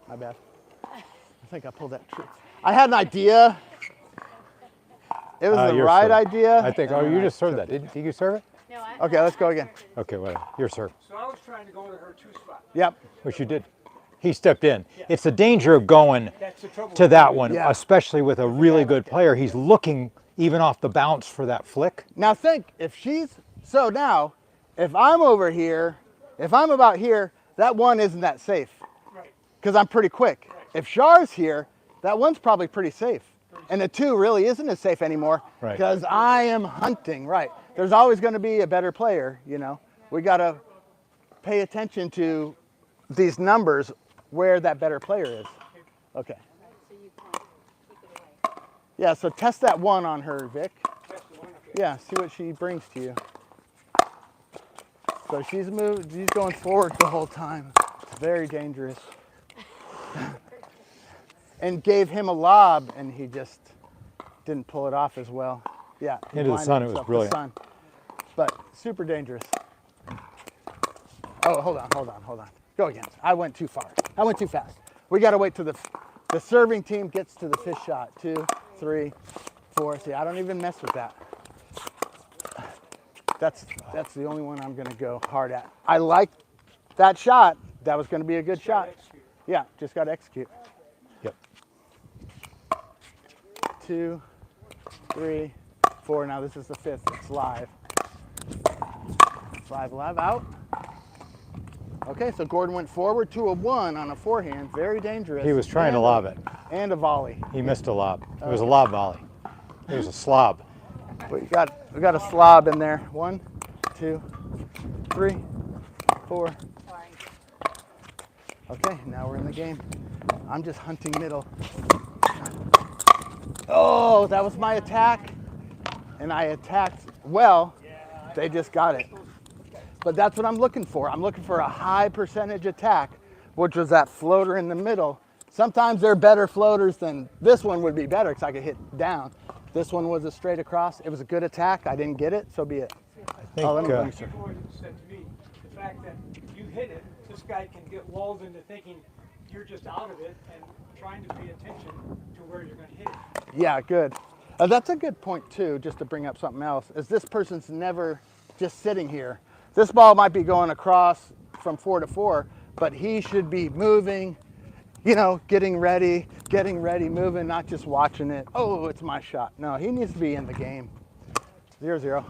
My bad. I think I pulled that tree. I had an idea. It was the Your right serve. idea. I think, you just served that. Did you serve it? No, Okay, let's go again. Okay, whatever. Your serve. So I was trying to go to her 2 spot. Yep. Which you did. He stepped in. It's the danger of going That's the trouble. to that one, Yeah. especially with a really good player. He's looking even off the bounce for that flick. Now think, if I'm over here, if I'm about here, that 1 isn't that safe Right. because I'm pretty quick. If Char's here, that 1's probably pretty safe. And the 2 really isn't as safe anymore Right. because I am hunting, right? There's always going to be a better player, We got to pay attention to these numbers where that better player is. Okay. Yeah, so test that 1 on her, Vic. That's the one. Okay. Yeah, see what she brings to you. So she's going forward the whole time. It's very dangerous. And gave him a lob, and he just didn't pull it off as well. Yeah. he Into the blinded sun, it was himself. brilliant. The sun. But super dangerous. Oh, hold on. Go again. I went too far. I went too fast. We got to wait till the serving team gets to the fish shot. 2, 3, 4. See, I don't even mess with that. That's the only one I'm going to go hard at. I like that shot. That was going to be a good shot. Yeah, just got to execute. Yep. 2, 3, 4. Now this is the 5th. It's live. 5 live out. Okay, so Gordon went forward to a 1 on a forehand. Very dangerous. He was trying to lob it. And a volley. He missed a lob. It was a lob volley. It was a slob. But we got a slob in there. 1, 2, 3, 4. Okay, now we're in the game. I'm just hunting middle. Oh, that was my attack. And I attacked well. They just got it. But that's what I'm looking for. I'm looking for a high percentage attack, which was that floater in the middle. Sometimes they're better floaters than this one would be better because I could hit down. This one was a straight across. It was a good attack. I didn't get it, so be it. I think, let me People always said to me, the fact that you hit it, this guy can get lulled into thinking you're just out of it and trying to pay attention to where you're going to hit it. Yeah, good. That's a good point too, just to bring up something else, is this person's never just sitting here. This ball might be going across from 4 to 4, but he should be moving, you know, getting ready, moving, not just watching it. Oh, it's my shot. No, he needs to be in the game. 0-0.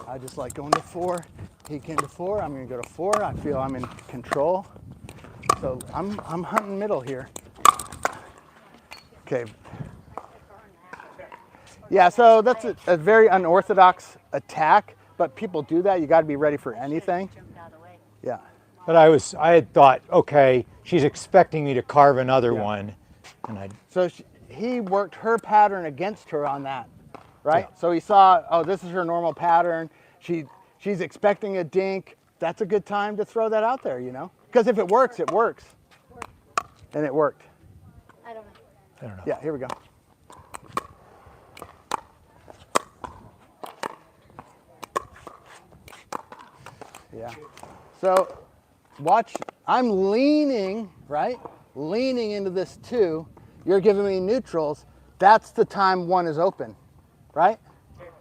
I just like going to 4. He came to 4. I'm going to go to 4. I feel I'm in control. So I'm hunting middle here. Okay. Yeah, so that's a very unorthodox attack, but people do that. You got to be ready for anything. Yeah. But I had thought, okay, she's expecting me to carve another one, and So he worked her pattern against her on that, right? Yeah. So he saw, oh, this is her normal pattern. She's expecting a dink. That's a good time to throw that out there, you know? Because if it works, it works. And it worked. I don't know. I don't know. Yeah, here we go. Yeah. So watch, I'm leaning, right? Leaning into this 2. You're giving me neutrals. That's the time 1 is open, right?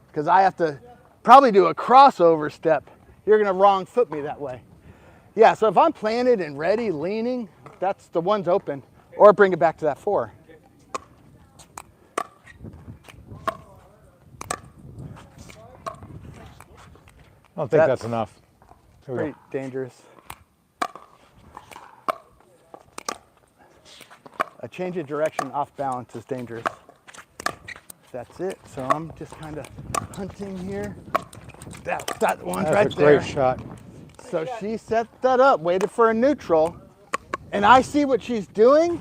Because I have to probably do a crossover step. You're going to wrong foot me that way. Yeah, so if I'm planted and ready, leaning, that's the 1's open. Or bring it back to that 4. I don't think that's enough. Here we Pretty go. dangerous. A change of direction off balance is dangerous. That's it. So I'm just kind of hunting here. That one's That's right a great there. shot. So she set that up, waited for a neutral, and I see what she's doing.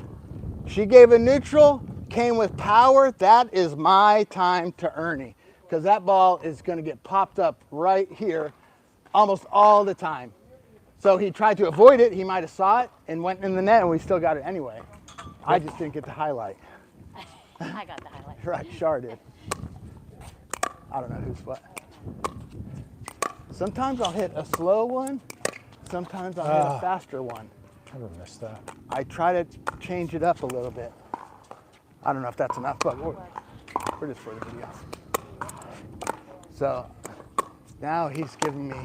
She gave a neutral, came with power. That is my time to Ernie, because that ball is going to get popped up right here almost all the time. So he tried to avoid it. He might have saw it and went in the net, and we still got it anyway. I just didn't get the highlight. I got the highlight. Right, Char did. I don't know who's what. Sometimes I'll hit a slow one. Sometimes I'll hit a faster one. I would miss that. I try to change it up a little bit. I don't know if that's enough, but we're just for the video. So now he's giving me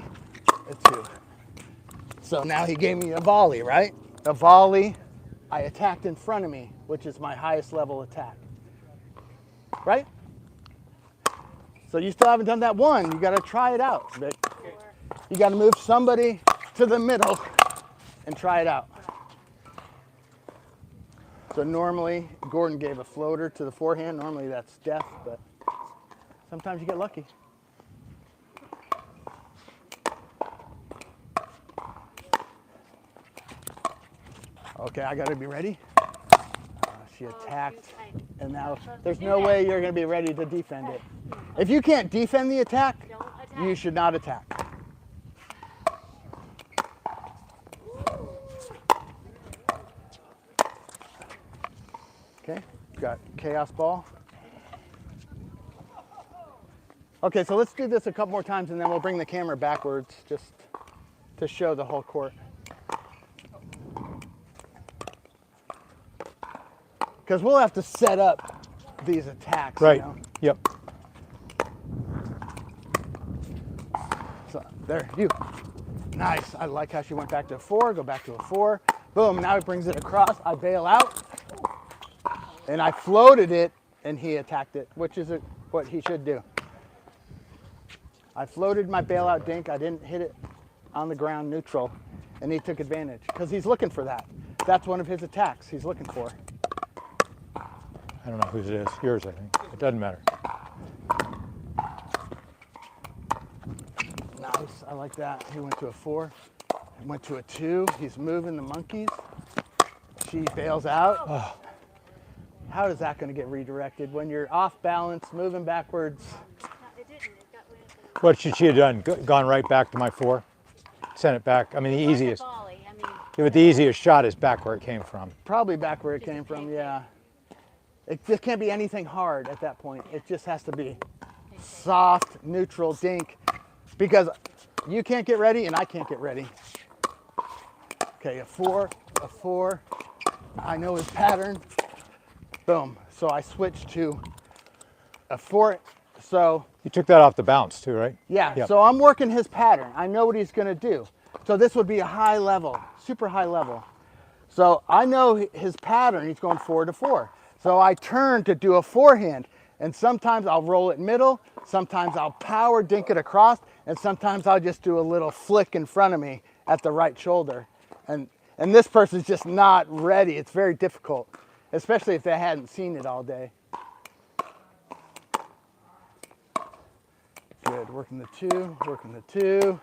a 2. So now he gave me a volley, right? A volley, I attacked in front of me, which is my highest level attack. Right? So you still haven't done that 1. You got to try it out. But you got to move somebody to the middle and try it out. So normally, Gordon gave a floater to the forehand. Normally that's death, but sometimes you get lucky. Okay, I got to be ready. She attacked, and now there's no way you're going to be ready to defend it. If you can't defend the attack, you should not attack. Okay, got chaos ball. Okay, so let's do this a couple more times and then we'll bring the camera backwards just to show the whole court. Because we'll have to set up these attacks. Right. You know? Yep. There, you. Nice. I like how she went back to a 4, go back to a 4. Boom, now he brings it across. I bail out. And I floated it, and he attacked it, which is what he should do. I floated my bailout dink. I didn't hit it on the ground neutral, and he took advantage because he's looking for that. That's one of his attacks he's looking for. I don't know whose it is. Yours, I think. It doesn't matter. Nice. I like that. He went to a 4. He went to a 2. He's moving the monkeys. She bails out. Oh. How is that going to get redirected when you're off balance, moving backwards? It didn't. It got rid of the What should she have done? Gone right back to my 4? Sent it back. I mean, the easiest. volley. I mean, Yeah, but the easiest shot is back where it came from. Probably back where it came from, yeah. It just can't be anything hard at that point. It just has to be soft, neutral dink because you can't get ready and I can't get ready. Okay, a 4, a 4. I know his pattern. Boom. So I switched to a 4. So You took that off the bounce too, right? yeah, Yep. so I'm working his pattern. I know what he's going to do. So this would be a high level, super high level. So I know his pattern. He's going 4 to 4. So I turn to do a forehand. And sometimes I'll roll it middle. Sometimes I'll power dink it across. And sometimes I'll just do a little flick in front of me at the right shoulder. And this person's just not ready. It's very difficult, especially if they hadn't seen it all day. Good, working the 2, working the 2.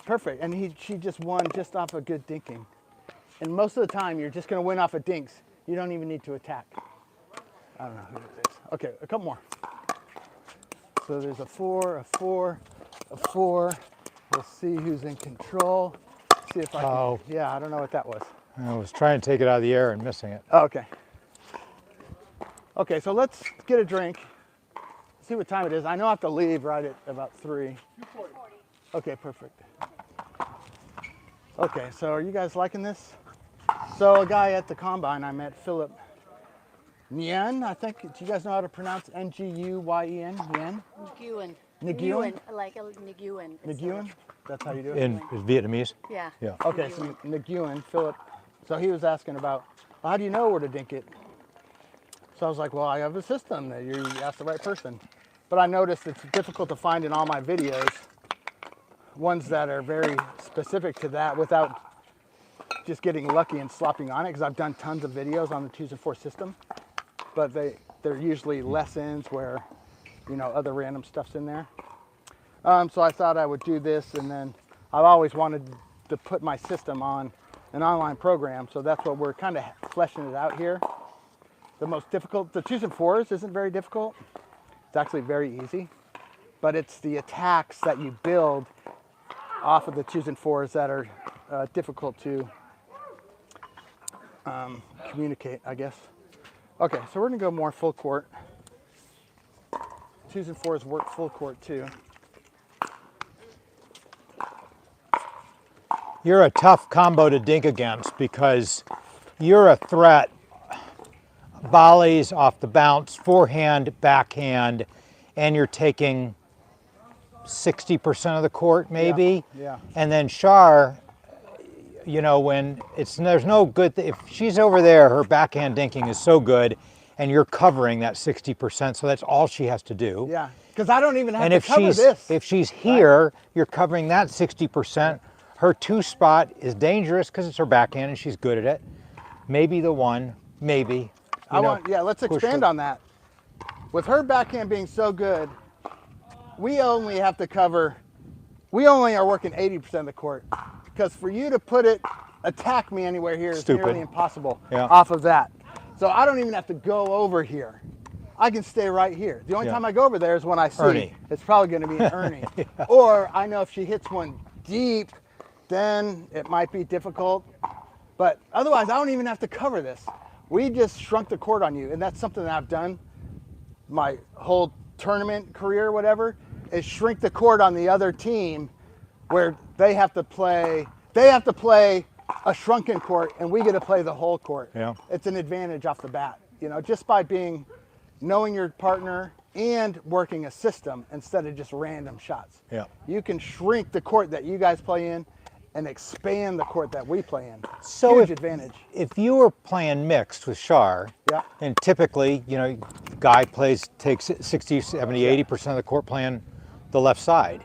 Perfect, and she just won just off a good dinking. And most of the time, you're just gonna win off of dinks. You don't even need to attack. I don't know who it is. Okay, a couple more. So there's a 4, a 4, a 4. We'll see who's in control. See if I can, Oh. yeah, I don't know what that was. I was trying to take it out of the air and missing it. Oh, okay. Okay, so let's get a drink. See what time it is. I know I have to leave right at about 3. Okay, perfect. Okay, so are you guys liking this? So a guy at the combine, I met Philip Nguyen, I think. Do you guys know how to pronounce Nguyen? Nguyen? Nguyen. Nguyen? Like a Nguyen. Nguyen? That's how you do it? In is Vietnamese? Yeah. Yeah. Okay, so Nguyen, Philip. So he was asking about, well, how do you know where to dink it? So I was like, well, I have a system that you ask the right person. But I noticed it's difficult to find in all my videos ones that are very specific to that without just getting lucky and slopping on it, because I've done tons of videos on the 2's and 4's system, but they're usually lessons where, you know, other random stuff's in there. So I thought I would do this, and then I've always wanted to put my system on an online program, so that's what we're kind of fleshing it out here. The most difficult, the 2's and 4's isn't very difficult. It's actually very easy, but it's the attacks that you build off of the 2's and 4's that are difficult to communicate, I guess. Okay, so we're gonna go more full court. 2's and 4's work full court too. You're a tough combo to dink against because you're a threat. Volleys off the bounce, forehand, backhand, and you're taking 60% of the court maybe. Yeah. And then Shar, you know, when there's no good, if she's over there, her backhand dinking is so good and you're covering that 60%, so that's all she has to do. Yeah, because I don't even have And to cover this. if she's here, you're covering that 60%. Her 2 spot is dangerous because it's her backhand and she's good at it. Maybe the 1, maybe. Let's expand on that. With her backhand being so good, we only have to cover, we only are working 80% of the court. Because for you to put it, attack me anywhere here is nearly impossible off of that. So I don't even have to go over here. I can stay right here. The only time I go over there is when I see Ernie. It's probably going to be an Ernie. Or I know if she hits one deep, then it might be difficult. But otherwise, I don't even have to cover this. We just shrunk the court on you, and that's something that I've done my whole tournament career, whatever, is shrink the court on the other team where they have to play a shrunken court and we get to play the whole court. Yeah. It's an advantage off the bat, you know, just by knowing your partner and working a system instead of just random shots. Yeah. You can shrink the court that you guys play in and expand the court that we play in. So Huge advantage. If you were playing mixed with Shar, Yeah. and typically, you know, guy takes 60, 70, 80% of the court playing the left side.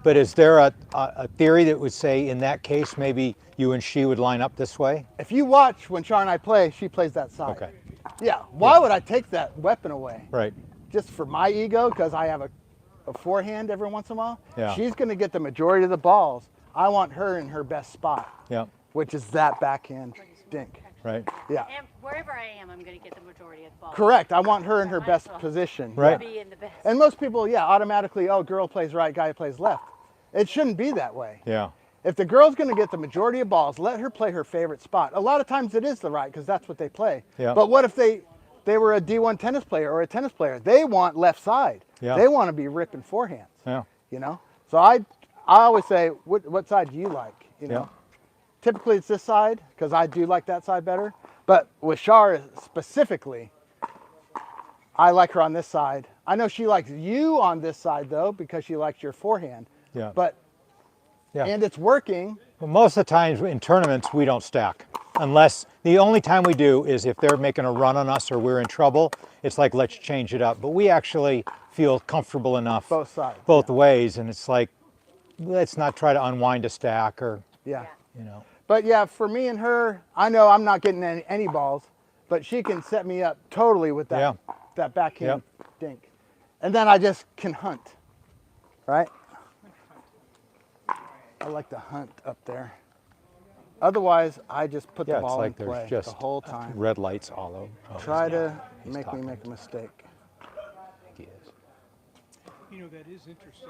But is there a theory that would say in that case maybe you and she would line up this way? If you watch when Char and I play, she plays that side. Okay. Yeah. Why would I take that weapon away? Right. Just for my ego, because I have a forehand every once in a while? Yeah. She's going to get the majority of the balls. I want her in her best spot, Yeah. which is that backhand dink. Right. Yeah. And wherever I am, I'm going to get the majority of the ball. Correct. I want her in her best position. Right. Be in the best. And most people, yeah, automatically, oh, girl plays right, guy plays left. It shouldn't be that way. Yeah. If the girl's going to get the majority of balls, let her play her favorite spot. A lot of times it is the right because that's what they play. Yeah. But what if they were a D1 tennis player or a tennis player? They want left side. Yeah. They want to be ripping forehands. Yeah. You know? So I always say, what side do you like? You know? Yeah. Typically it's this side because I do like that side better. But with Shar specifically, I like her on this side. I know she likes you on this side though because she likes your forehand. Yeah. But Yeah. and it's working. Well, most of the times in tournaments we don't stack. Unless the only time we do is if they're making a run on us or we're in trouble, it's like let's change it up. But we actually feel comfortable enough Both sides, both ways, and it's like let's not try to unwind a stack or Yeah. you know. But yeah, for me and her, I know I'm not getting any balls, but she can set me up totally with that, Yeah. that backhand dink. And then I just can hunt, right? I like to hunt up there. Otherwise, I just put Yeah, the it's ball like in there's play just the whole time. red lights all over. Oh, Try he's- to he's make me talking. make a mistake. He is. You know, that is interesting.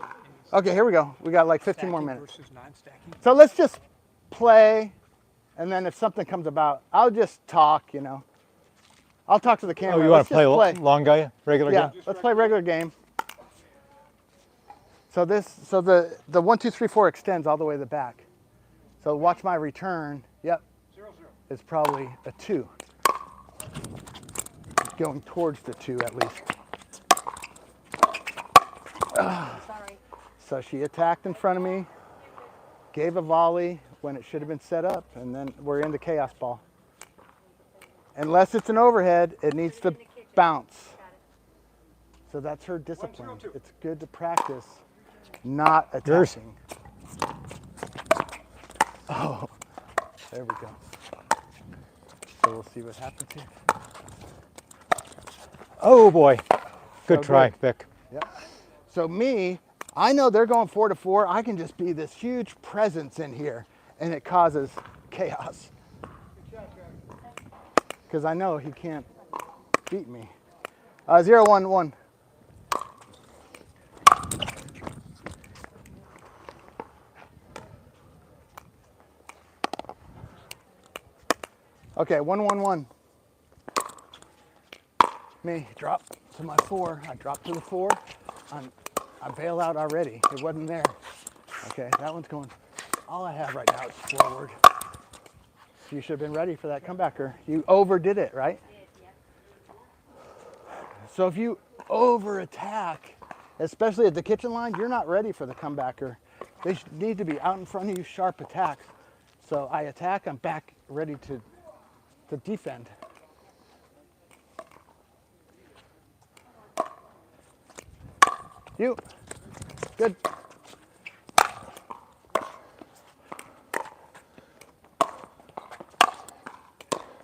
Okay, here we go. We got like 15 more Stacking minutes. versus non-stacking. So let's just play, and then if something comes about, I'll just talk, you know. I'll talk to the camera. Oh, you want Let's to play, just long guy, regular Yeah, game? let's play regular game. So the 1, 2, 3, 4 extends all the way to the back. So watch my return. Yep. 0-0. It's probably a 2. Going towards the 2 at least. Sorry. So she attacked in front of me, gave a volley when it should have been set up, and then we're into chaos ball. Unless it's an overhead, it needs to bounce. So that's her discipline. 1-0-2. It's good to practice not Yours. attacking. Oh, there we go. So we'll see what happens here. Oh boy, good So try, good. Vic. Yep. So me, I know they're going 4-4. I can just be this huge presence in here, and it causes chaos. Because I know he can't beat me. 0-1-1. Okay, 1-1-1. Me, drop to my 4. I drop to the 4. I bail out already. It wasn't there. Okay, that one's going. All I have right now is forward. You should have been ready for that comebacker. You overdid it, right? So if you over attack, especially at the kitchen line, you're not ready for the comebacker. They need to be out in front of you, sharp attacks. So I attack, I'm back ready to defend. You. Good.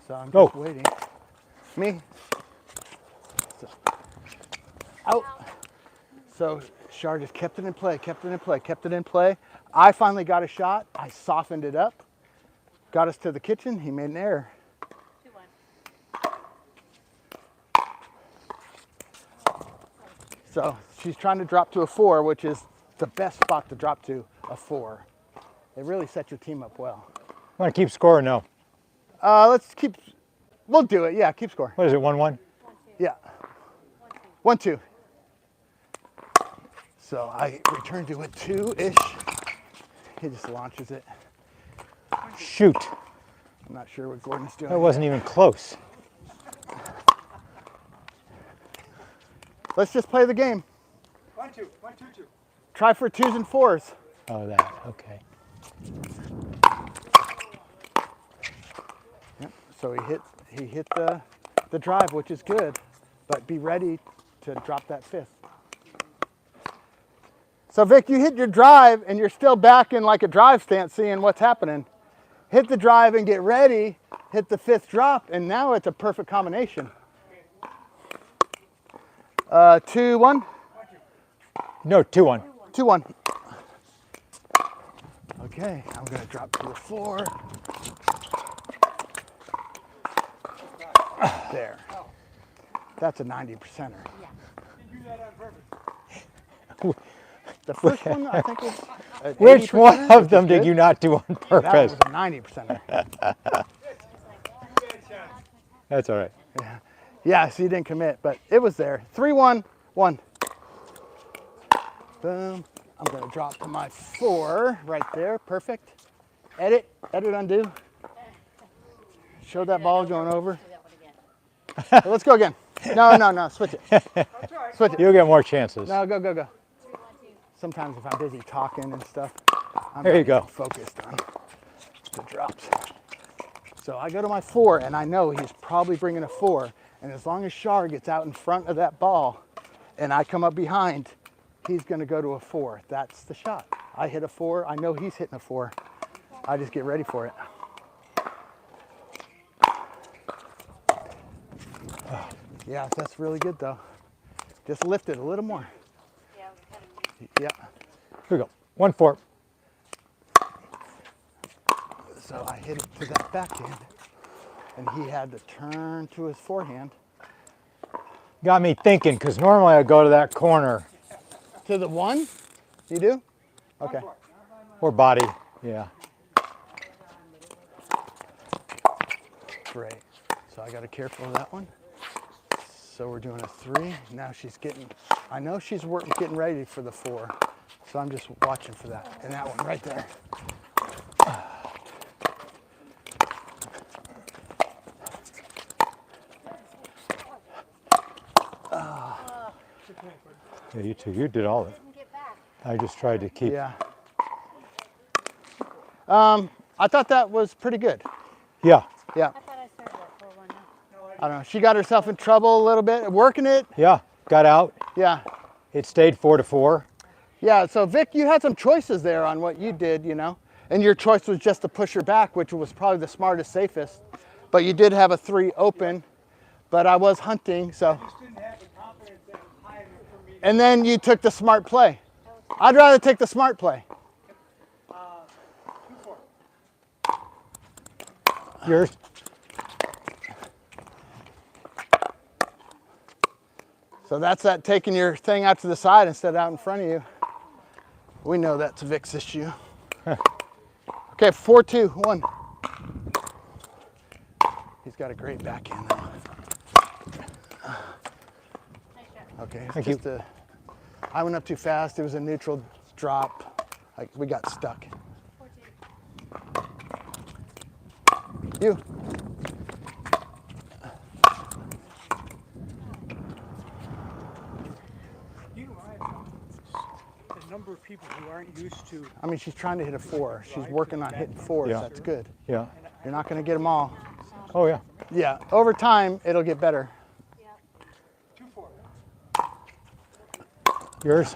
So I'm just waiting. Me. So, out. So Shar just kept it in play, kept it in play, kept it in play. I finally got a shot. I softened it up. Got us to the kitchen. He made an error. 2-1. So she's trying to drop to a 4, which is the best spot to drop to, a 4. It really sets your team up well. Want to keep score or no? Let's keep, we'll do it. Yeah, keep score. What is it, 1-1? Yeah. 1-2. So I return to a 2-ish. He just launches it. Shoot, I'm not sure what Gordon's doing. that wasn't even close. It's Let's just play the game. 1, 2, 1, 2, 2. Try for 2s and 4s. Oh, that, okay. Yep. So he hit the drive, which is good, but be ready to drop that 5th. So Vic, you hit your drive and you're still back in like a drive stance, seeing what's happening. Hit the drive and get ready, hit the 5th drop, and now it's a perfect combination. 2, 1? No, 2-1. 2, 1. Okay, I'm gonna drop to the 4. There. That's a 90%er. You do that on purpose. The first one, I think, was an Which 80%er, one of which them is did good. you not do on That purpose? was a 90%er. That's all right. Yeah, so you didn't commit, but it was there. 3, 1, 1. Boom. I'm gonna drop to my 4 right there. Perfect. Edit, undo. Show that ball going over. Do that one again. Let's go again. No, switch it. Switch it. You'll get more chances. No, go. Sometimes if I'm busy talking and stuff, I'm There you not go. even focused on the drops. So I go to my 4, and I know he's probably bringing a 4. And as long as Shar gets out in front of that ball, and I come up behind, he's going to go to a 4. That's the shot. I hit a 4. I know he's hitting a 4. I just get ready for it. Yeah, that's really good though. Just lift it a little more. Yeah, we kind of Yeah. Here we go. 1-4. So I hit it to that backhand, and he had to turn to his forehand. Got me thinking, because normally I go to that corner To the 1? You do? Okay. or body. Yeah. Great. So I got to be careful of that one. So we're doing a 3. Now she's getting, I know she's getting ready for the 4. So I'm just watching for that. And that one right there. Yeah, you did all of it. didn't get back. I just tried to keep. Yeah. I thought that was pretty good. Yeah. Yeah. I thought I started at 4-1 now. I don't know. She got herself in trouble a little bit working it. Yeah. Got out. Yeah. It stayed 4-4. Yeah. So Vic, you had some choices there on what you did, you know, and your choice was just to push her back, which was probably the smartest, safest. But you did have a 3 open, but I was hunting, so. Just didn't have the confidence that was high enough for me. And then you took the smart play. I'd rather take the smart play. 2, 4. Yours. So that's that taking your thing out to the side instead of out in front of you. We know that's Vic's issue. Okay, 4, 2, 1. He's got a great backhand though. Okay, it's Thank you. just I went up too fast. It was a neutral drop. Like we got stuck. 4-2. You. You know, the number of people who aren't used to, I mean, she's trying to hit a 4. She's working on hitting 4s. Yeah. That's good. Yeah. You're not going to get them all. Oh, yeah. Yeah, over time, it'll get better. 2, 4. Yours.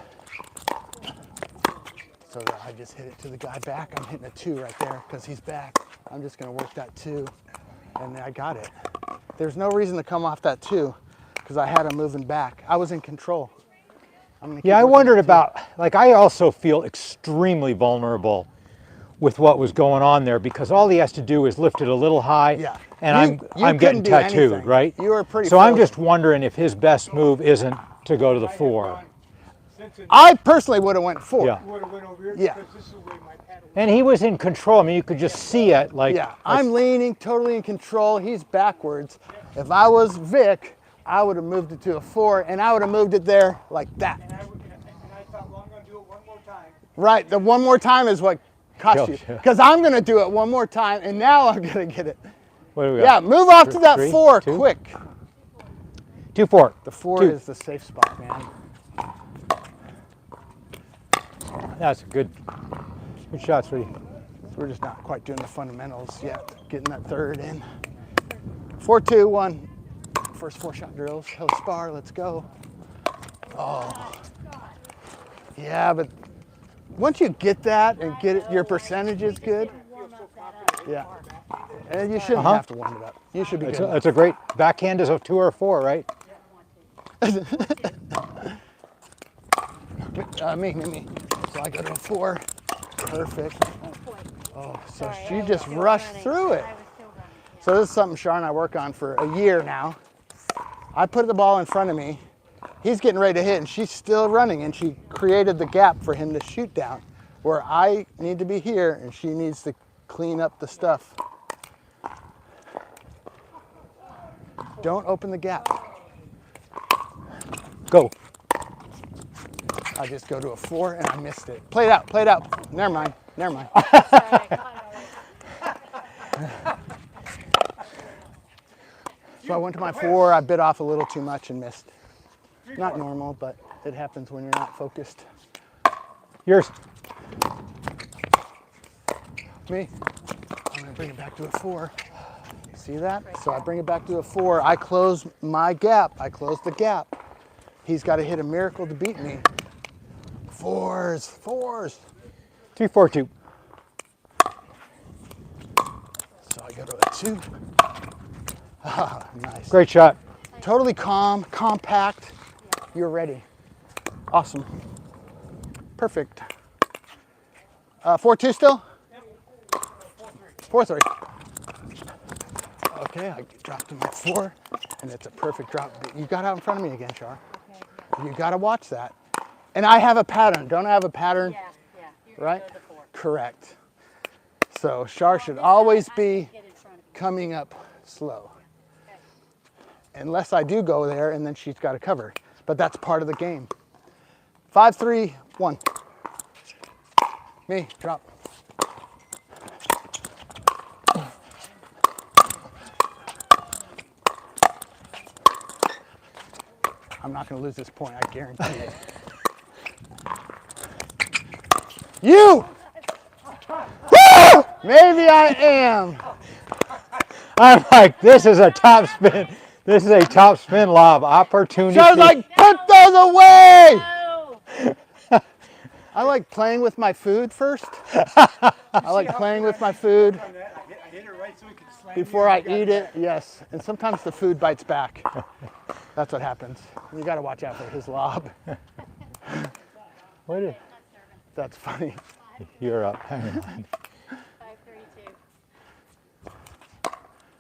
So that I just hit it to the guy back. I'm hitting a 2 right there because he's back. I'm just going to work that 2, and I got it. There's no reason to come off that 2 because I had him moving back. I was in control. I'm gonna keep Yeah, I working wondered that 2. about, like, I also feel extremely vulnerable with what was going on there because all he has to do is lift it a little high, Yeah. and You I'm getting couldn't do tattooed, anything. right? You were pretty So I'm frozen. just wondering if his best move isn't to go to the 4. I personally would have went 4. Yeah. Would have went over here Yeah. because this is the way my paddle. And he was in control. I mean, you could just see it. Like, Yeah, I'm leaning, totally in control. He's backwards. If I was Vic, I would have moved it to a 4, and I would have moved it there like that. And I thought, well, I'm going to do it one more time. Right, the one more time is what cost you. Kills you. Because I'm going to do it one more time, and now I'm going to get it. What do we Yeah, got? move off to that 3, 4 2? quick. 2-4. The 4 2. is the safe spot, man. That's a good shot, sweetie. We're just not quite doing the fundamentals yet. Getting that third in. 4-2-1. First 4-shot drills. Hell spar. Let's go. Oh. Yeah, but once you get that and get it, your percentages good. Yeah. And you shouldn't have to warm it up. You should be good. It's a great backhand is a 2 or a 4, right? Me. So I go to a 4. Perfect. Oh, so she just rushed through it. So this is something Char and I work on for a year now. I put the ball in front of me. He's getting ready to hit, and she's still running, and she created the gap for him to shoot down, where I need to be here, and she needs to clean up the stuff. Don't open the gap. Go. I just go to a 4, and I missed it. Play it out. Never mind. So I went to my 4, I bit off a little too much and missed. Not normal, but it happens when you're not focused. Yours. Me. I'm gonna bring it back to a 4. See that? So I bring it back to a 4. I close my gap. I close the gap. He's got to hit a miracle to beat me. 4s. 3-4-2. So I go to a 2. Ah, nice. Great shot. Totally calm, compact. You're ready. Awesome. Perfect. 4-2 still? 4-3. Okay, I dropped to my 4, and it's a perfect drop. You got out in front of me again, Char. You got to watch that. And I have a pattern. Don't I have a pattern? Yeah. Right? Correct. So Char should always be coming up slow. Unless I do go there, and then she's got to cover. But that's part of the game. 5-3-1. Me, drop. I'm not going to lose this point, I guarantee it. You! Woo! Maybe I am. I'm like, this is a top spin. This is a top spin lob opportunity. So I was like, put those away! Oh. I like playing with my food first. I like playing with my food I hit it right so we could slam before I eat it. Yes, and sometimes the food bites back. That's what happens. You got to watch out for his lob. What is? That's funny. You're up. Hang on.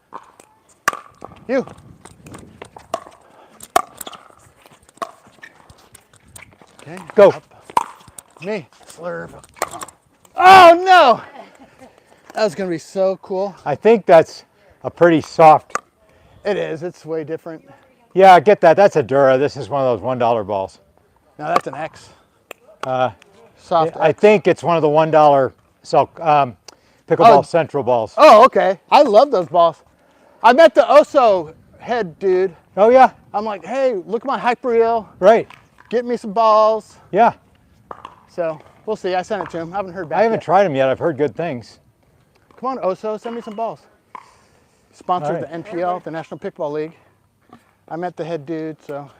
5-3-2. You. Okay. Go. Up. Me. Slurve. Oh no! That was gonna be so cool. I think that's a pretty soft. It is. It's way different. Yeah, I get that. That's a Dura. This is one of those $1 balls. Now that's an X. Soft. I X. think it's one of the $1 pickleball Oh. central balls. Oh, okay. I love those balls. I met the Oso head dude. Oh yeah, I'm like, hey, look at my hyper reel. right. Get me some balls. Yeah, So we'll see. I sent it to him. I haven't heard back. I haven't yet. tried them yet. I've heard good things. Come on, Oso, send me some balls. Sponsored the All right. NPL, the National Pickleball League. I met the head dude, so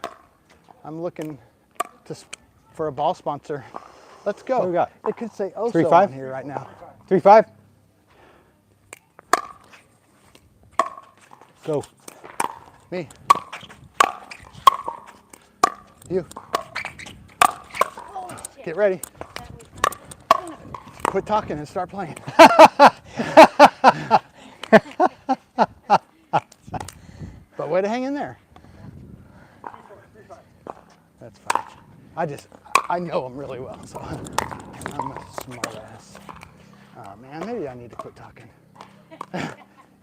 I'm looking for a ball sponsor. Let's go. What do we got? It could say Oso 3-5? on here right now. 3-5. Go. Me. You. Get ready. Quit talking and start playing. But way to hang in there. That's fine. I know him really well, so I'm a smart ass. Oh man, maybe I need to quit talking.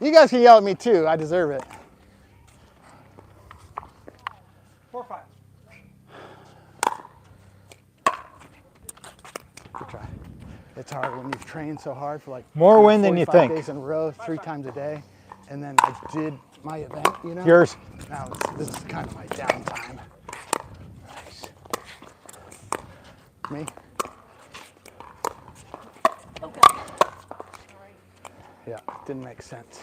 You guys can yell at me too. I deserve it. 4-5. Good try. It's hard when you've trained so hard for like More wind than you 45 think. days in a row, 3 times a day, and then I did my event. You know. Yours. Now this is kind of my downtime. Nice. Me? Oh, God. Sorry. Yeah, didn't make sense.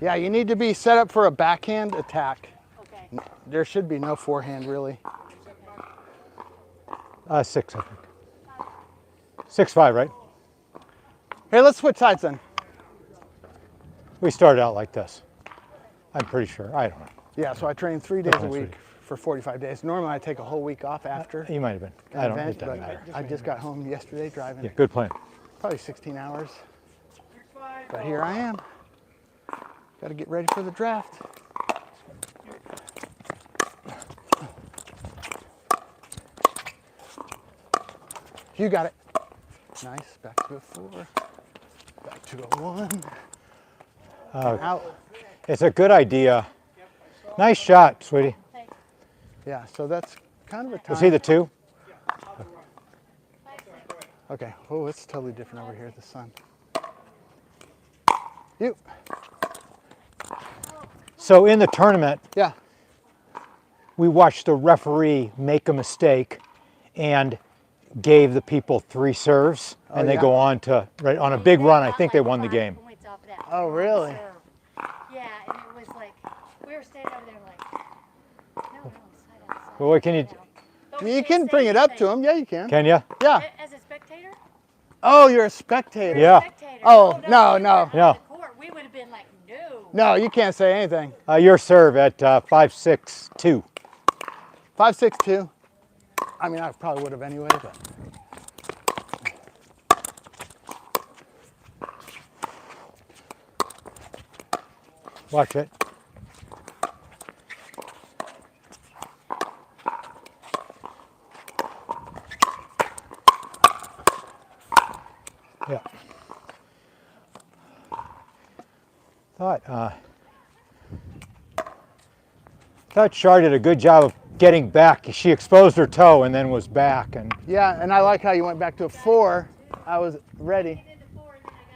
Yeah, you need to be set up for a backhand attack. Okay. There should be no forehand really. 6, I think. 6'5", right? Here, let's switch sides then. We started out like this. I'm pretty sure. I don't know. Yeah, so I train 3 days a Definitely week for 45 days. Normally I take a whole week off after You might have been. an I don't. event, It doesn't but matter. I just got home yesterday driving Yeah, good plan. probably 16 hours. But here I am. Got to get ready for the draft. You got it. Nice. Back to a 4. Back to a 1. Out. It's a good idea. Nice shot, sweetie. Thanks. Yeah, so that's kind of a time. Was he the 2? Okay. Oh, it's totally different over here, the sun. You. So in the tournament, Yeah. we watched the referee make a mistake and gave the people 3 serves, and they yeah? go on to on a big run. I think they won the game. Points off of that Oh, really? serve. Yeah, and it was like, we were standing over there like, no, side out, side Well, what can you? out. But You we can can't bring say it up to anything. him. Yeah, you can. Can you? Yeah. As a spectator? Oh, you're a spectator. You're Yeah. a spectator. Oh, we no, were no. on No. the court, we would have been like, no. No, you can't say anything. Your serve at 5-6-2. 5'6" I mean, I probably would have anyway, but. Watch it. Yeah. Thought Char did a good job of getting back. She exposed her toe and then was back. And Yeah, and I like how you went back to a 4. I was ready.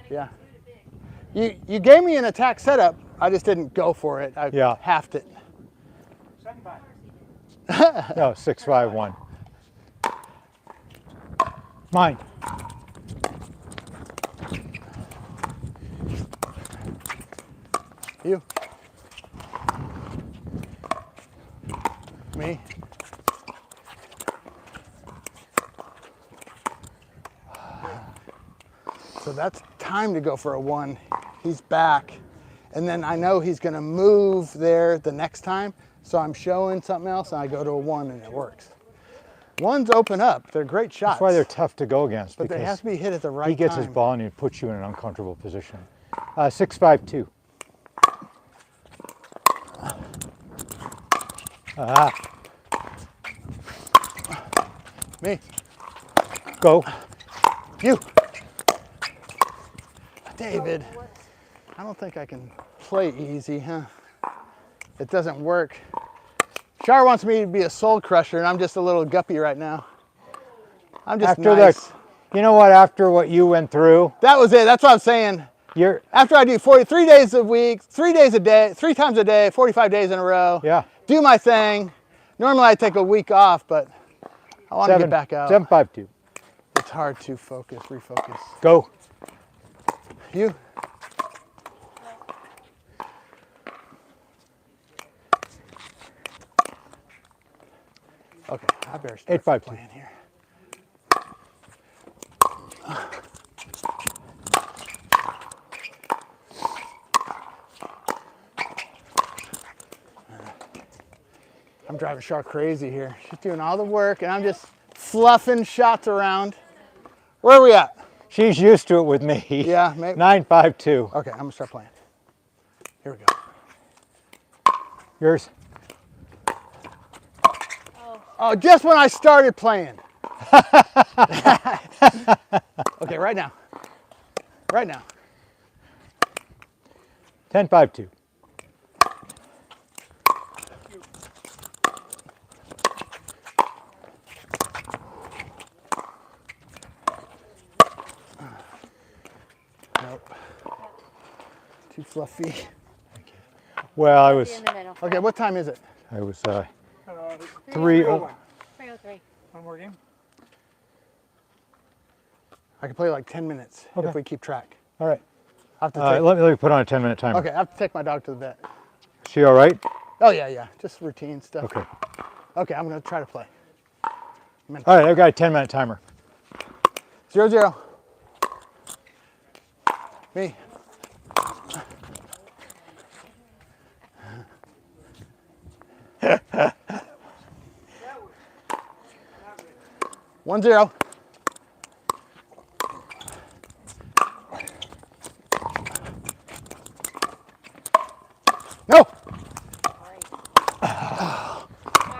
Yeah. You gave me an attack setup. I just didn't go for it. I Yeah. halved it. 7-5. no, 6-5-1. Mine. You. Me. So that's time to go for a 1. He's back. And then I know he's going to move there the next time. So I'm showing something else and I go to a 1 and it works. 1s open up. They're great shots. That's why they're tough to go against. But they because have to be hit at the right time. he gets his ball and he puts you in an uncomfortable position. 6-5-2. Me. Go. You. David. I don't think I can play easy, huh? It doesn't work. Char wants me to be a soul crusher, and I'm just a little guppy right now. I'm just After nice. you know what? After what you went through, That was it. That's what I'm saying. you're After I do 43 days a week, 3 days a day, 3 times a day, 45 days in a row. yeah. Do my thing. Normally I take a week off, but I want to get back out. 7-5-2. It's hard to focus, refocus. Go. You. Okay, I better start 8-5-2. playing here. I'm driving Char crazy here. She's doing all the work, and I'm just fluffing shots around. Where are we at? She's used to it with me. Yeah, maybe. 9-5-2. Okay, I'm gonna start playing. Here we go. Yours. Oh, just when I started playing. Okay, right now. Right now. 10-5-2. Nope. Too Fluffy. Well, I Be was, in the middle. Okay, what time is it? I was Three 3. 303. One more game. I can play like 10 minutes Okay. if we keep track. All right. I have to take, Let me put on a 10-minute timer. okay, I have to take my dog to the vet. She all right? Oh yeah, yeah, just routine stuff. Okay. Okay, I'm gonna try to play. All right, I've got a 10-minute timer. 0-0. Me. One zero. No.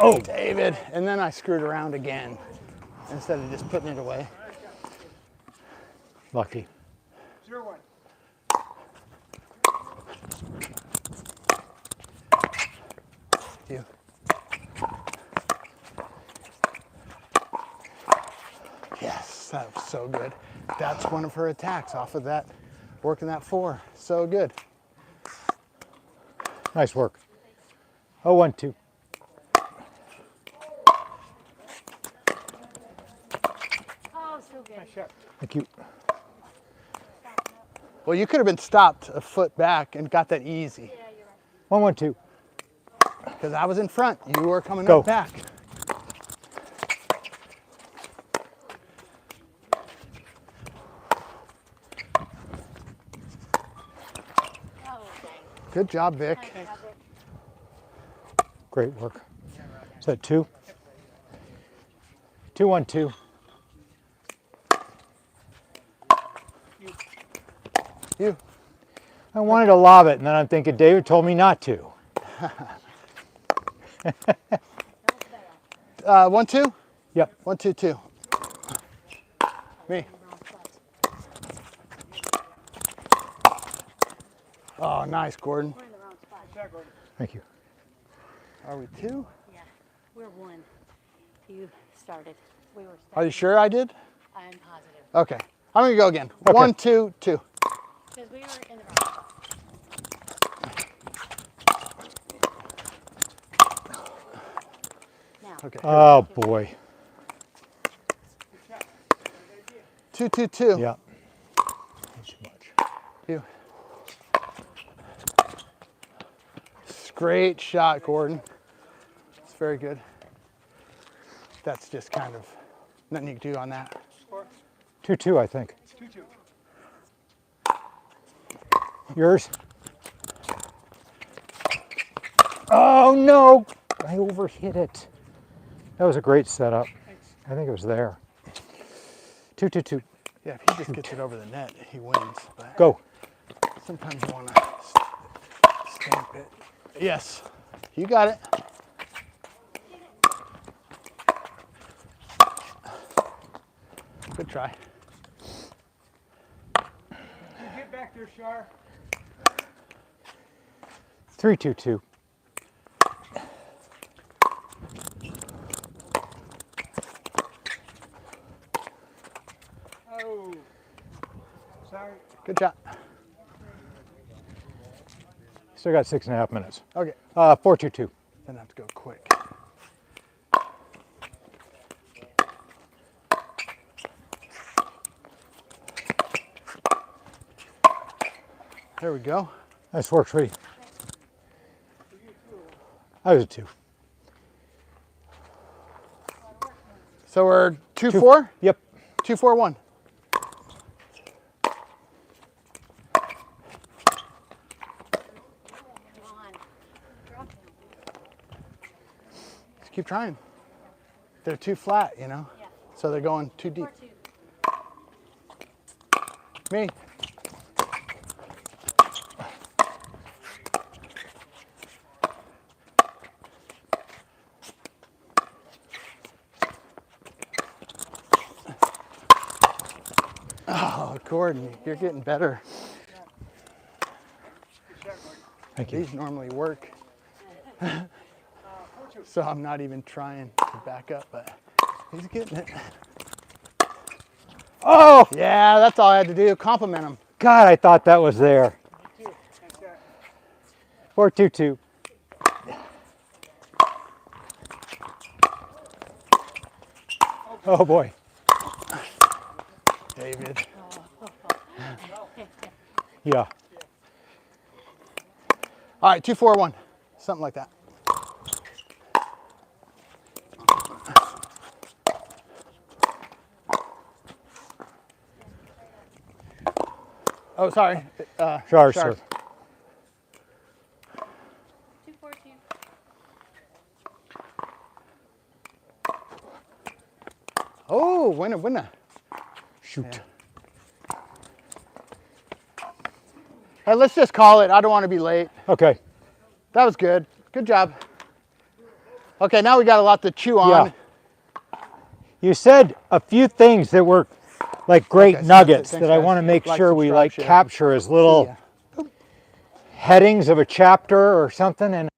Oh, David. And then I screwed around again instead of just putting it away. Lucky. 0-1. You. Yes, that was so good. That's one of her attacks off of that, working that 4. So good. Nice work. Oh, 1-2. Oh, so good. Nice shot. Thank you. Well, you could have been stopped a foot back and got that easy. Yeah, you're right. 1-1-2. Because I was in front. You were coming Go. up back. Oh, dang. Good job, Vic. Nice job, Rick. Great work. Is that 2? 2-1-2. You. I wanted to lob it, and then I'm thinking David told me not to. 1-2? Yep. 1-2-2. Me. Oh, nice, Gordon. We're in the wrong spot. Nice shot, Gordon. Thank you. Are we 2? Yeah, we're 1. You started. We were Are starting. you sure I did? I'm positive. Okay. I'm going to go again. Okay. 1-2-2. Because we were in the wrong spot. Now, Okay. Oh, boy. 2-2-2. Yeah. Not too much. You. Great shot, Gordon. It's very good. That's just kind of nothing you can do on that. Score. 2-2, I think. 2-2. Yours? Oh, no. I overhit it. That was a great setup. Thanks. I think it was there. 2-2-2. Yeah, if he just gets it over the net, he wins. But Go. sometimes you want to stamp it. Yes, you got it. Good try. Get back there, Shar. 3-2-2. Oh. Sorry. Good shot. Still got 6.5 minutes. Okay, 4-2-2. then I have to go quick. There we go. Nice work, sweetie. I was a 2. So we're 2-4? Yep. 2-4-1. come on. Drop him. Just keep trying. They're too flat, you know? Yeah. So they're going too deep. 4-2. Me. Oh, Gordon, you're getting better. Good shot, Gordon. Thank you. These normally work. 4-2. So I'm not even trying to back up, but he's getting it. Oh, Yeah, that's all I had to do. Compliment him. God, I thought that was there. Nice shot. 4-2-2. Oh boy. David. Yeah. All right, 2-4-1, something like that. Oh, sorry. Sharp. Sharp. 2-4-2. Oh, winner. Shoot. Yeah. Hey, let's just call it. I don't want to be late. Okay. That was good. Good job. Okay, now we got a lot to chew on. Yeah. You said a few things that were like great Okay, so nuggets thanks, that I guys. want to make Like, sure we subscribe, like share. capture as See little ya. headings of a chapter or something. And